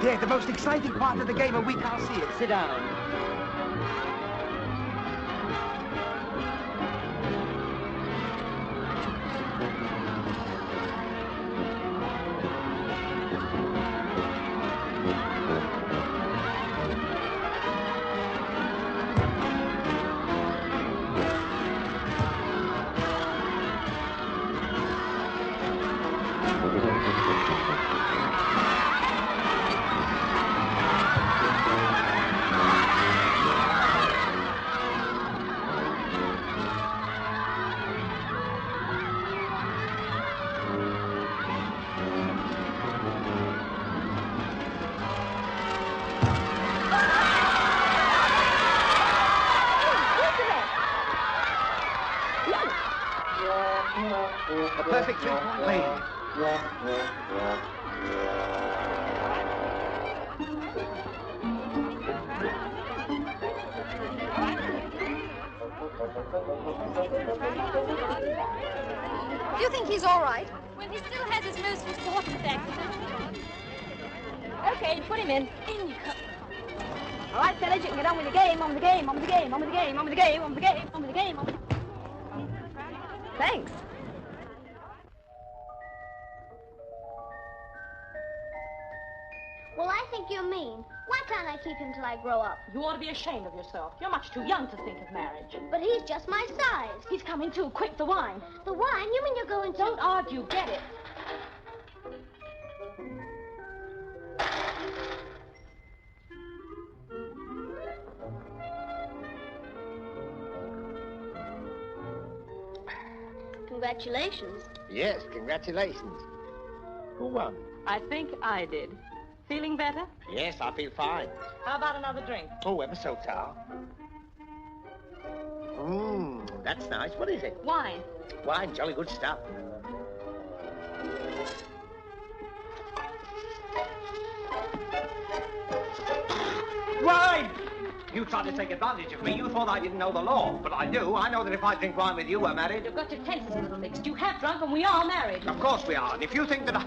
Yeah, the most exciting part of the game, and we can't see it. Sit down. A perfect three-point lead. Do you think he's all right? Well, he still has his most important act. Okay, put him in. In you come. All right, fellas, you can get on with the game, on with the game, on with the game, on with the game, on with the game, on with the game, on with the game, on with the game. Thanks. Well, I think you're mean. Why can't I keep him till I grow up? You ought to be ashamed of yourself. You're much too young to think of marriage. But he's just my size. He's coming too. Quick, the wine. The wine? You mean you're going to... Don't argue. Get it. Congratulations. Yes, congratulations. Who won? I think I did. Feeling better? Yes, I feel fine. How about another drink? Oh, ever so tall. That's nice. What is it? Wine. Wine, jolly good stuff. Wine! You tried to take advantage of me. You thought I didn't know the law. But I do. I know that if I drink wine with you, we're married. You've got your tenses a little mixed. You have drunk and we are married. Of course we are. And if you think that I...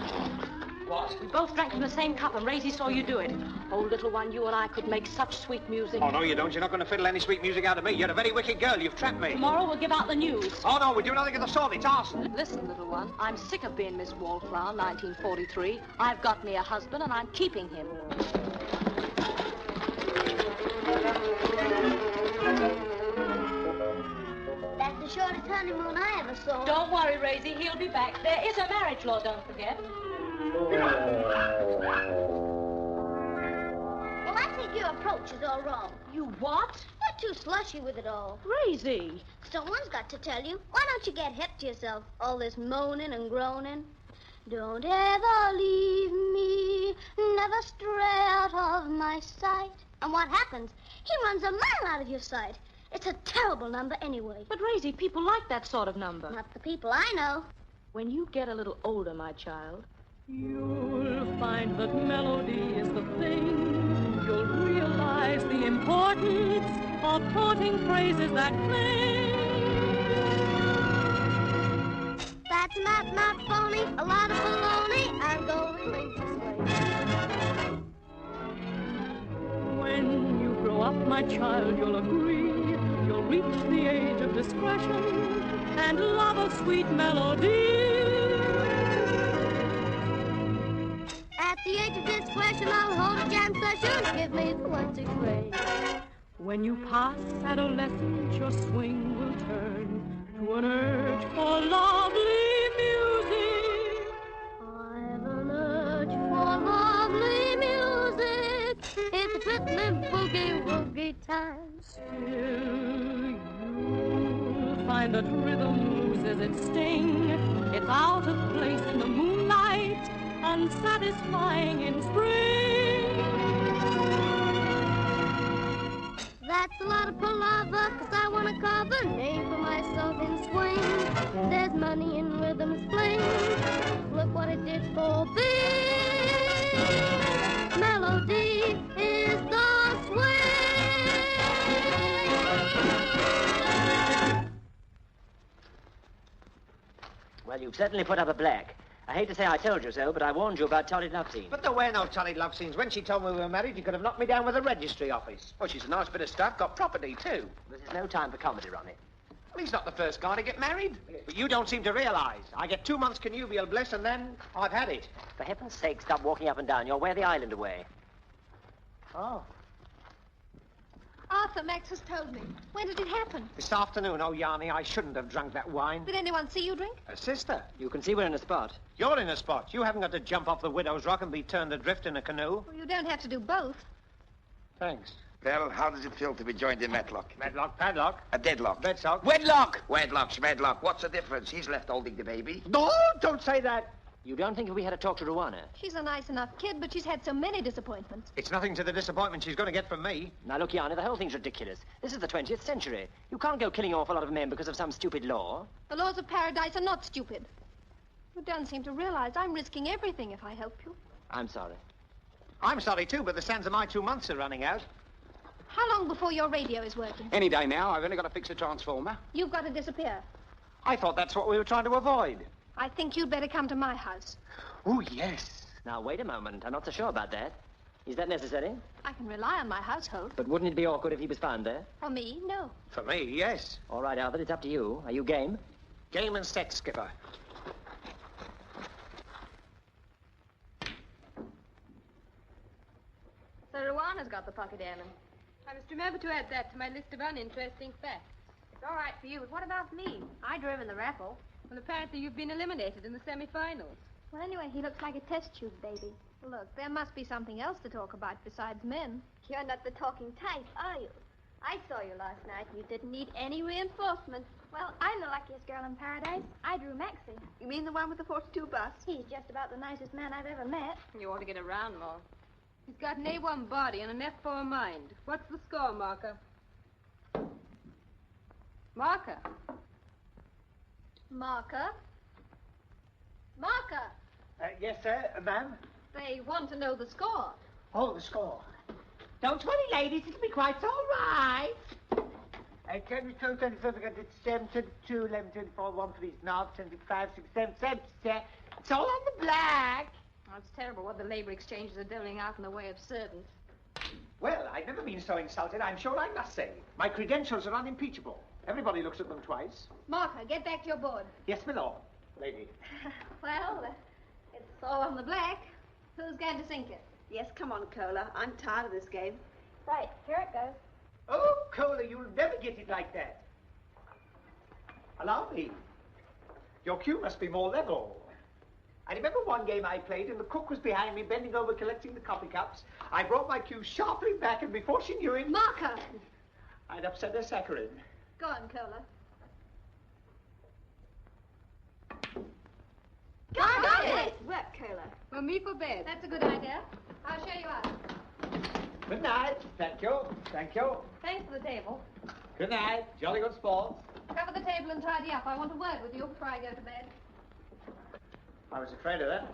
What? We both drank from the same cup and Raisy saw you do it. Oh, little one, you and I could make such sweet music. Oh, no, you don't. You're not going to fiddle any sweet music out of me. You're a very wicked girl. You've trapped me. Tomorrow we'll give out the news. Oh, no, we do nothing of the sort. It's arson. Listen, little one, I'm sick of being Miss Wallflower, 1943. I've got me a husband and I'm keeping him. That's the shortest honeymoon I ever saw. Don't worry, Raisy. He'll be back. There is a marriage law, don't forget. Well, I think your approach is all wrong. You what? You're too slushy with it all. Raisy. Someone's got to tell you. Why don't you get hip to yourself? All this moaning and groaning. Don't ever leave me, never stray out of my sight. And what happens? He runs a mile out of your sight. It's a terrible number anyway. But, Raisy, people like that sort of number. Not the people I know. When you get a little older, my child, you'll find that melody is the thing. You'll realize the importance of quoting phrases that cling. That's not phony, a lot of baloney. I'm going this way. When you grow up, my child, you'll agree. You'll reach the age of discretion and love a sweet melody. At the age of discretion, I'll hold a jam session. Give me the 1, 2, 3. When you pass adolescence, your swing will turn to an urge for lovely music. I've an urge for lovely music. It's a rhythm boogie woogie time. Still, you'll find that rhythm loses its sting. It's out of place in the moonlight, unsatisfying in spring. That's a lot of palaver, 'cause I want to carve a name for myself in swing. There's money in rhythm's fling. Look what it did for me. Melody is the swing. Well, you've certainly put up a black. I hate to say I told you so, but I warned you about torrid love scenes. But there were no torrid love scenes. When she told me we were married, you could have knocked me down with a registry office. Well, she's a nice bit of stuff, got property, too. This is no time for comedy, Ronnie. Well, he's not the first guy to get married. But you don't seem to realise. I get 2 months connubial bliss, and then I've had it. For heaven's sake, stop walking up and down. You'll wear the island away. Oh. Arthur, Max has told me. When did it happen? This afternoon. Oh, Jani, I shouldn't have drunk that wine. Did anyone see you drink? A sister. You can see we're in a spot. You're in a spot. You haven't got to jump off the Widow's Rock and be turned adrift in a canoe. Well, you don't have to do both. Thanks. Well, how does it feel to be joined in wedlock? Medlock, padlock. A deadlock. Bedsock. Wedlock! Wedlock, schmedlock. What's the difference? He's left holding the baby. No, don't say that. You don't think if we had to talk to Rouna? She's a nice enough kid, but she's had so many disappointments. It's nothing to the disappointment she's going to get from me. Now, look, Jani, the whole thing's ridiculous. This is the 20th century. You can't go killing off a lot of men because of some stupid law. The laws of paradise are not stupid. You don't seem to realize I'm risking everything if I help you. I'm sorry. I'm sorry, too, but the sands of my 2 months are running out. How long before your radio is working? Any day now. I've only got to fix a transformer. You've got to disappear. I thought that's what we were trying to avoid. I think you'd better come to my house. Oh, yes. Now, wait a moment. I'm not so sure about that. Is that necessary? I can rely on my household. But wouldn't it be awkward if he was found there? For me, no. For me, yes. All right, Arthur, it's up to you. Are you game? Game and set, Skipper. So Rouna's got the pocket airman. I must remember to add that to my list of uninteresting facts. It's all right for you, but what about me? I drove in the raffle. Well, apparently you've been eliminated in the semi-finals. Well, anyway, he looks like a test tube baby. Look, there must be something else to talk about besides men. You're not the talking type, are you? I saw you last night. You didn't need any reinforcements. Well, I'm the luckiest girl in paradise. I drew Maxie. You mean the one with the 42 bus? He's just about the nicest man I've ever met. You ought to get around more. He's got an A1 body and an F4 mind. What's the score, Marker? Marker? Marker? Marker! Yes, sir, ma'am? They want to know the score. Oh, the score. Don't worry, ladies. It'll be quite all right. 22, 24, it's 7, 22, 11, 24, 1 for these knobs, 25, 6, 7, 7, 7. It's all on the black. Oh, it's terrible what the labor exchanges are doling out in the way of servants. Well, I've never been so insulted, I'm sure I must say. My credentials are unimpeachable. Everybody looks at them twice. Marker, get back to your board. Yes, my lord, lady. Well, it's all on the black. Who's going to sink it? Yes, come on, Cola. I'm tired of this game. Right, here it goes. Oh, Cola, you'll never get it like that. Allow me. Your cue must be more level. I remember one game I played and the cook was behind me bending over collecting the coffee cups. I brought my cue sharply back and before she knew it... Marker! I'd upset her saccharin. Go on, Cola. Got it! Work, Cola. Well, me for bed. That's a good idea. I'll show you out. Good night. Thank you. Thank you. Thanks for the table. Good night. Jolly good sports. Cover the table and tidy up. I want a word with you before I go to bed. I was afraid of that.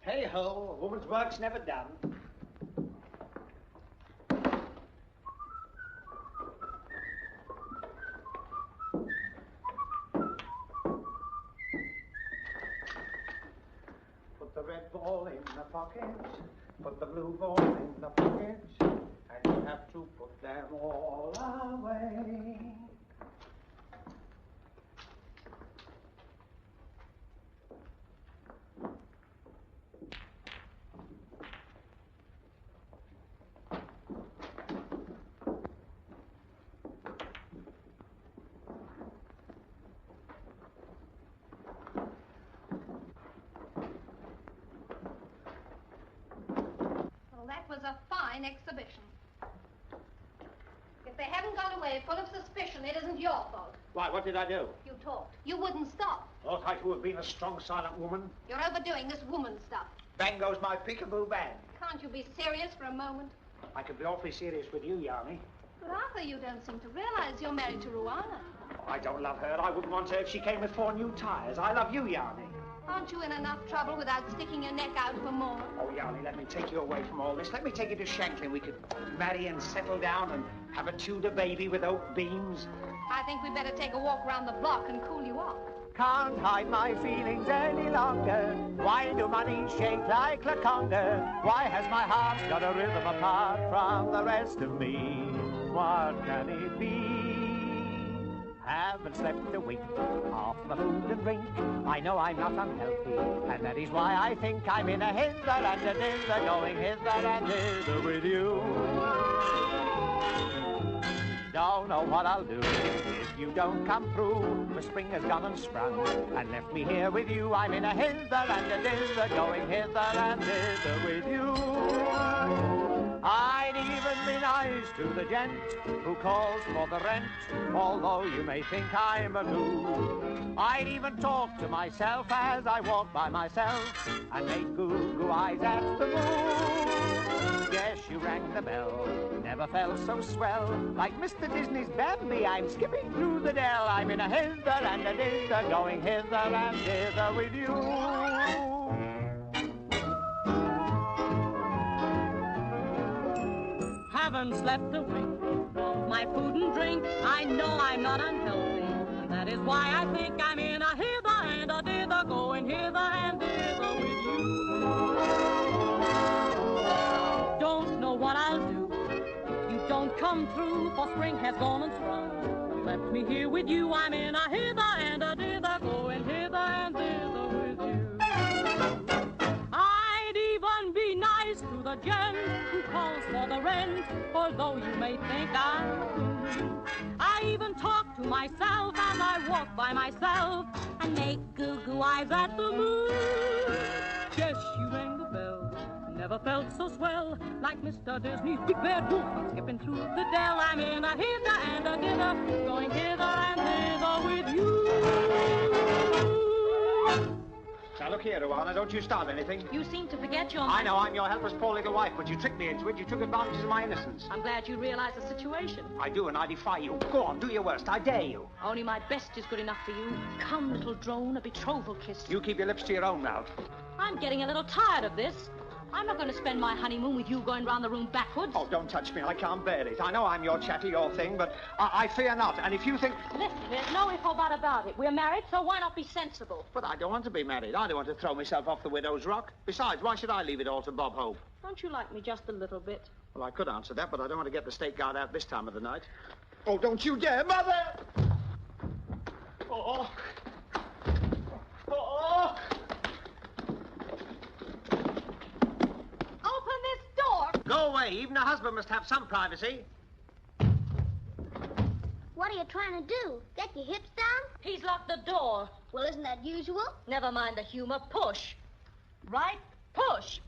Hey-ho, a woman's work's never done. Put the red ball in the pocket, put the blue ball in the pocket, and you have to put them all away. That was a fine exhibition. If they haven't gone away full of suspicion, it isn't your fault. Why, what did I do? You talked. You wouldn't stop. Ought I to have been a strong, silent woman? You're overdoing this woman stuff. Bang goes my peekaboo bang. Can't you be serious for a moment? I could be awfully serious with you, Jani. But Arthur, you don't seem to realize you're married to Rouna. Oh, I don't love her. I wouldn't want her if she came with 4 new tires. I love you, Jani. Aren't you in enough trouble without sticking your neck out for more? Oh, Jani, let me take you away from all this. Let me take you to Shanklin. We could marry and settle down and have a Tudor baby with oak beams. I think we'd better take a walk around the block and cool you off. Can't hide my feelings any longer. Why do money shake like Laconga? Why has my heart got a rhythm apart from the rest of me? What can it be? Haven't slept a wink, off the food and drink. I know I'm not unhealthy, and that is why I think I'm in a hither and a dither, going hither and thither with you. Don't know what I'll do if you don't come through. The spring has gone and sprung and left me here with you. I'm in a hither and a dither, going hither and thither with you. I'd even be nice to the gent who calls for the rent, although you may think I'm a noob. I'd even talk to myself as I walk by myself and make goo-goo eyes at the moon. Yes, you rang the bell, never felt so swell. Like Mr. Disney's Bambi, I'm skipping through the dell. I'm in a hither and a dither, going hither and thither with you. Haven't slept a wink, off my food and drink. I know I'm not unhealthy, and that is why I think I'm in a hither and a dither, going hither and thither with you. Don't know what I'll do if you don't come through, for spring has gone and sprung and left me here with you. I'm in a hither and a dither, going hither and thither with you. I'd even be nice to the gent who calls for the rent, although you may think I'm a fool. I even talk to myself as I walk by myself and make goo-goo eyes at the moon. Yes, you rang the bell, never felt so swell. Like Mr. Disney's big bad wolf, I'm skipping through the dell. I'm in a hither and a dither, going hither and thither with you. Now, look here, Rouna, don't you start anything. You seem to forget your... I know, I'm your helpless poor little wife, but you tricked me into it. You took advantage of my innocence. I'm glad you realize the situation. I do, and I defy you. Go on, do your worst. I dare you. Only my best is good enough for you. Come, little drone, a betrothal kiss. You keep your lips to your own mouth. I'm getting a little tired of this. I'm not going to spend my honeymoon with you going round the room backwards. Oh, don't touch me. I can't bear it. I know I'm your chatty, your thing, but I fear not. And if you think... Listen, there's no if or but about it. We're married, so why not be sensible? But I don't want to be married. I don't want to throw myself off the widow's rock. Besides, why should I leave it all to Bob Hope? Don't you like me just a little bit? Well, I could answer that, but I don't want to get the state guard out this time of the night. Oh, don't you dare, Mother! Oh. Oh. Open this door! Go away. Even a husband must have some privacy. What are you trying to do? Get your hips down? He's locked the door. Well, isn't that usual? Never mind the humor. Push. Right? Push.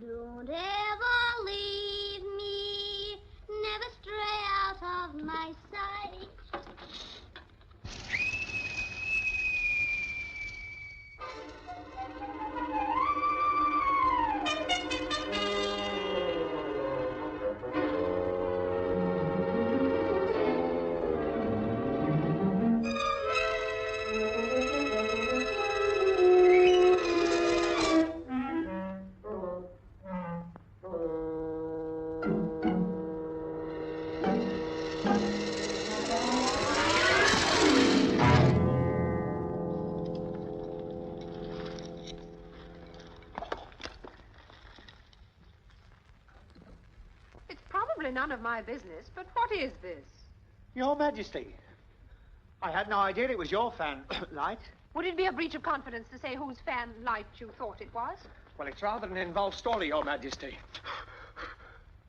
Don't ever leave me, never stray out of my sight. None of my business, but what is this? Your Majesty. I had no idea it was your fan light. Would it be a breach of confidence to say whose fan light you thought it was? Well, it's rather an involved story, Your Majesty.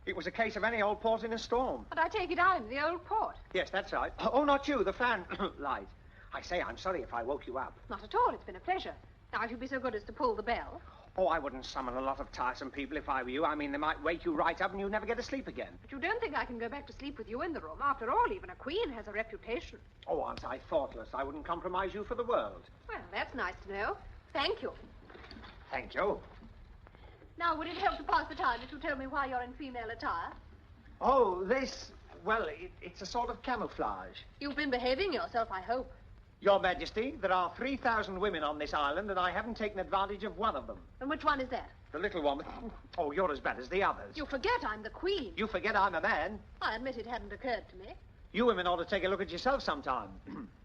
It was a case of any old port in a storm. But I take it I'm the old port. Yes, that's right. Oh, not you, the fan light. I say, I'm sorry if I woke you up. Not at all. It's been a pleasure. Now, if you'd be so good as to pull the bell. Oh, I wouldn't summon a lot of tiresome people if I were you. I mean, they might wake you right up and you'd never get to sleep again. But you don't think I can go back to sleep with you in the room? After all, even a queen has a reputation. Oh, aren't I thoughtless? I wouldn't compromise you for the world. Well, that's nice to know. Thank you. Thank you. Now, would it help to pass the time if you tell me why you're in female attire? Oh, this Well, it's a sort of camouflage. You've been behaving yourself, I hope. Your Majesty, there are 3,000 women on this island, and I haven't taken advantage of one of them. And which one is that? The little one. Oh, you're as bad as the others. You forget I'm the Queen. You forget I'm a man. I admit it hadn't occurred to me. You women ought to take a look at yourself sometime,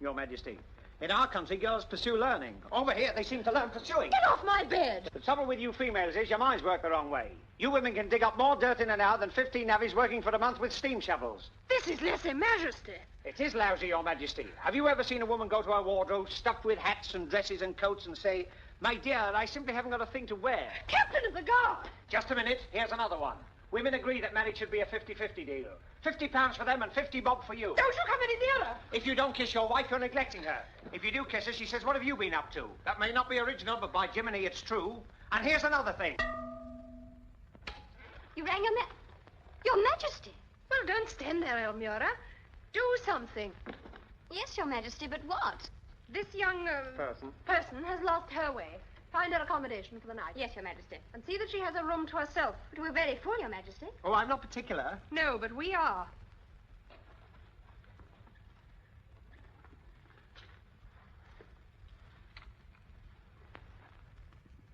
Your Majesty. In our country, girls pursue learning. Over here, they seem to learn pursuing. Get off my bed! The trouble with you females is your minds work the wrong way. You women can dig up more dirt in an hour than 15 navvies working for a month with steam shovels. This is lese majesty. It is lousy, Your Majesty. Have you ever seen a woman go to her wardrobe stuffed with hats and dresses and coats and say, "My dear, I simply haven't got a thing to wear"? Captain of the Guard! Just a minute. Here's another one. Women agree that marriage should be a 50-50 deal. £50 for them and 50 bob for you. Don't you come any nearer. If you don't kiss your wife, you're neglecting her. If you do kiss her, she says, "What have you been up to?" That may not be original, but by Jiminy, it's true. And here's another thing. You rang Your Majesty. Well, don't stand there, Elmira. Do something. Yes, Your Majesty, but what? This young person has lost her way. Find her accommodation for the night. Yes, Your Majesty. And see that she has a room to herself. But we're very full, Your Majesty. Oh, I'm not particular. No, but we are.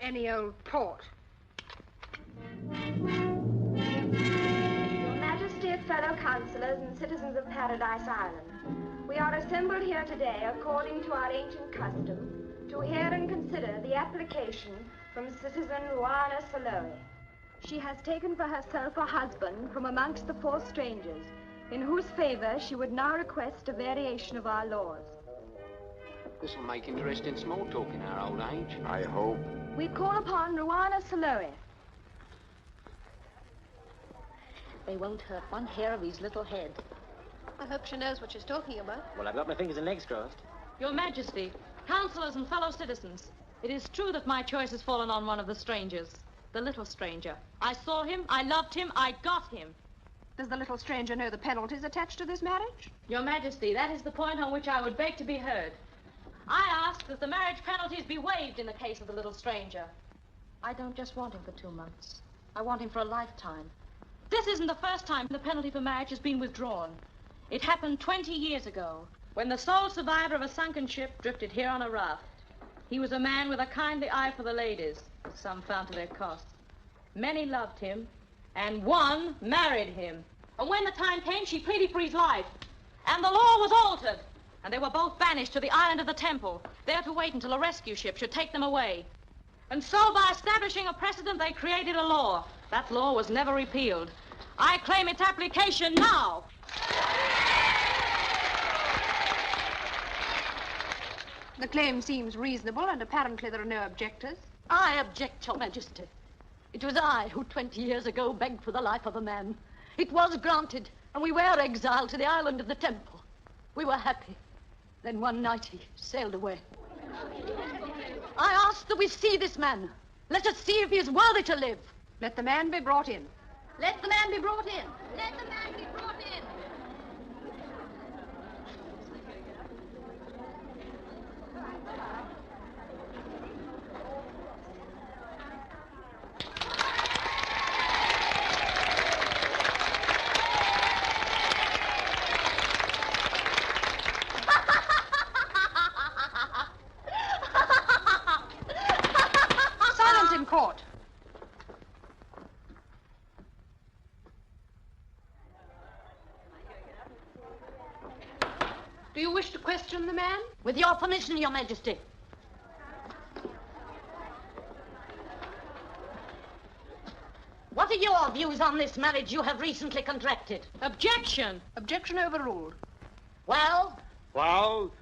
Any old port. Your Majesty, fellow councillors and citizens of Paradise Island, we are assembled here today according to our ancient custom to hear and consider the application from citizen Rouna Saloe. She has taken for herself a husband from amongst the 4 strangers, in whose favor she would now request a variation of our laws. This'll make interesting small talk in our old age. I hope. We call upon Rouna Saloe. They won't hurt one hair of his little head. I hope she knows what she's talking about. Well, I've got my fingers and legs crossed. Your Majesty, councillors and fellow citizens, it is true that my choice has fallen on one of the strangers, the little stranger. I saw him, I loved him, I got him. Does the little stranger know the penalties attached to this marriage? Your Majesty, that is the point on which I would beg to be heard. I ask that the marriage penalties be waived in the case of the little stranger. I don't just want him for 2 months. I want him for a lifetime. This isn't the first time the penalty for marriage has been withdrawn. It happened 20 years ago, when the sole survivor of a sunken ship drifted here on a raft. He was a man with a kindly eye for the ladies, as some found to their cost. Many loved him, and one married him. And when the time came, she pleaded for his life. And the law was altered, and they were both banished to the island of the Temple, there to wait until a rescue ship should take them away. And so, by establishing a precedent, they created a law. That law was never repealed. I claim its application now. The claim seems reasonable, and apparently there are no objectors. I object, Your Majesty. It was I who 20 years ago begged for the life of a man. It was granted, and we were exiled to the island of the Temple. We were happy. Then one night he sailed away. I ask that we see this man. Let us see if he is worthy to live. Let the man be brought in. Let the man be brought in. Let the man be brought in. Silence in court. Do you wish to question the man? With your permission, Your Majesty. What are your views on this marriage you have recently contracted? Objection! Objection overruled. Well? Well,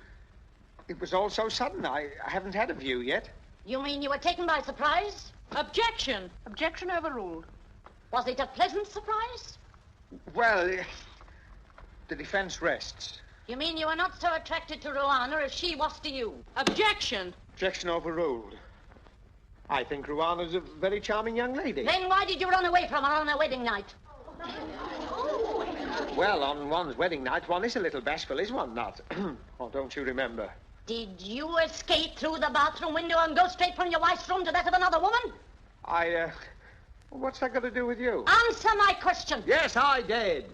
it was all so sudden. I haven't had a view yet. You mean you were taken by surprise? Objection! Objection overruled. Was it a pleasant surprise? Well, the defense rests. You mean you were not so attracted to Rouna as she was to you? Objection! Objection overruled. I think Rouana's a very charming young lady. Then why did you run away from her on her wedding night? Well, on one's wedding night, one is a little bashful, is one not? Oh, don't you remember? Did you escape through the bathroom window and go straight from your wife's room to that of another woman? What's that got to do with you? Answer my question. Yes, I did.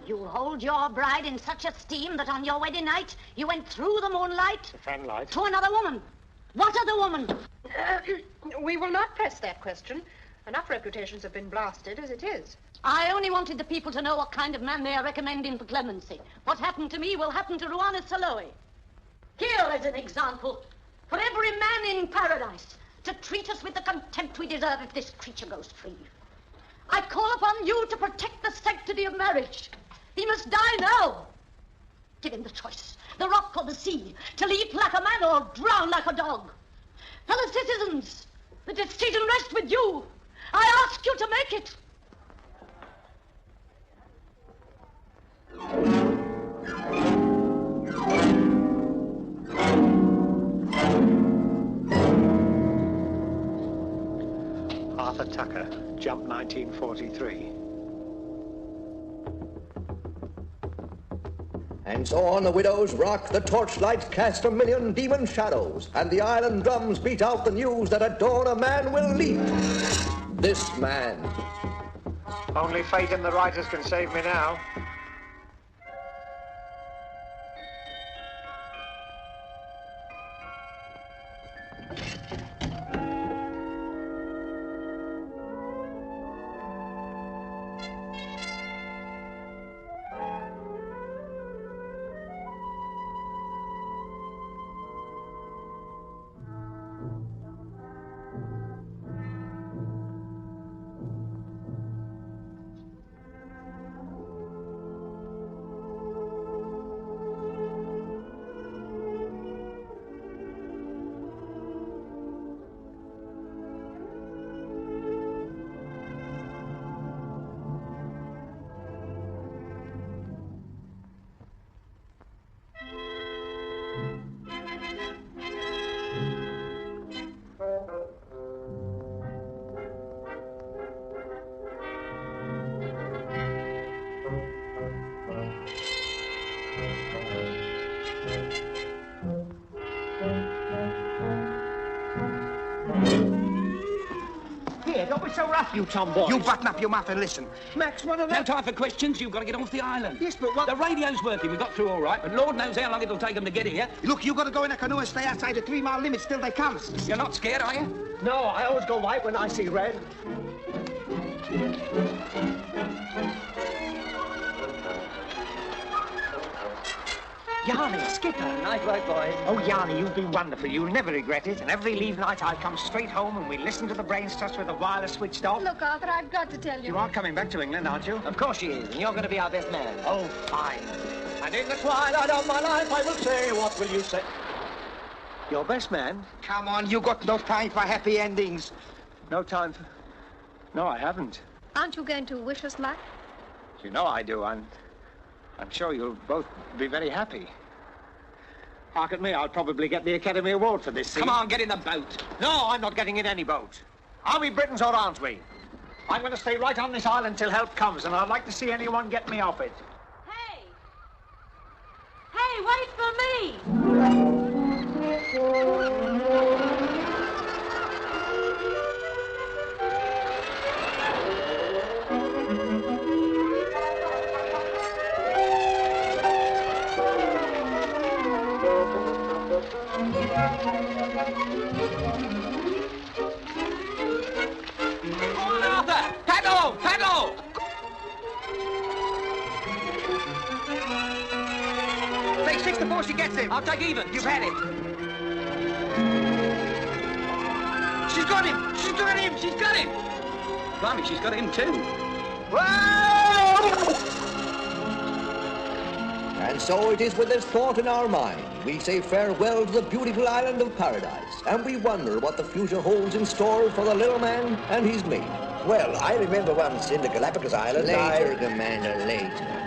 You hold your bride in such esteem that on your wedding night you went through the moonlight The fanlight. to another woman. What other woman? We will not press that question. Enough reputations have been blasted as it is. I only wanted the people to know what kind of man they are recommending for clemency. What happened to me will happen to Rouna Saloe. Here is an example for every man in paradise to treat us with the contempt we deserve if this creature goes free. I call upon you to protect the sanctity of marriage. He must die now. Give him the choice, the rock or the sea, to leap like a man or drown like a dog. Fellow citizens, the decision rests with you. I ask you to make it. Arthur Tucker, jump 1943. And so on the widow's rock, the torchlights cast a million demon shadows, and the island drums beat out the news that at dawn a man will leap. This man. Only fate and the writers can save me now. Don't be so rough, you tomboy. You button up your mouth and listen. Max, what are No time for questions. You've got to get off the island. Yes, but what... The radio's working. We got through all right, but Lord knows how long it'll take them to get here. Look, you got to go in a canoe and stay outside the 3-mile limit till they come. You're not scared, are you? No, I always go white when I see red. Jani, skipper. Night work, boys. Oh, Jani, you've been wonderful. You'll never regret it. And every leave night I come straight home and we listen to the brain stuff with the wireless switched off. Look, Arthur, I've got to tell you. You are coming back to England, aren't you? Of course she is, and you're going to be our best man. Oh, fine. And in the twilight of my life I will say, what will you say? Your best man? Come on, you got no time for happy endings. No time for... No, I haven't. Aren't you going to wish us luck? You know I do. I'm sure you'll both be very happy. Hark at me, I'll probably get the Academy Award for this scene. Come on, get in the boat. No, I'm not getting in any boat. Are we Britons or aren't we? I'm going to stay right on this island till help comes, and I'd like to see anyone get me off it. Hey! Hey, wait for me! Arthur! Paddle! Paddle! Take 6 before she gets him. I'll take even. You've had it. She's got him! She's got him! She's got him! Blimey, she's got him too. And so it is with this thought in our mind, we say farewell to the beautiful island of paradise, and we wonder what the future holds in store for the little man and his mate. Well, I remember once in the Galapagos Islands, Later, Commander, later.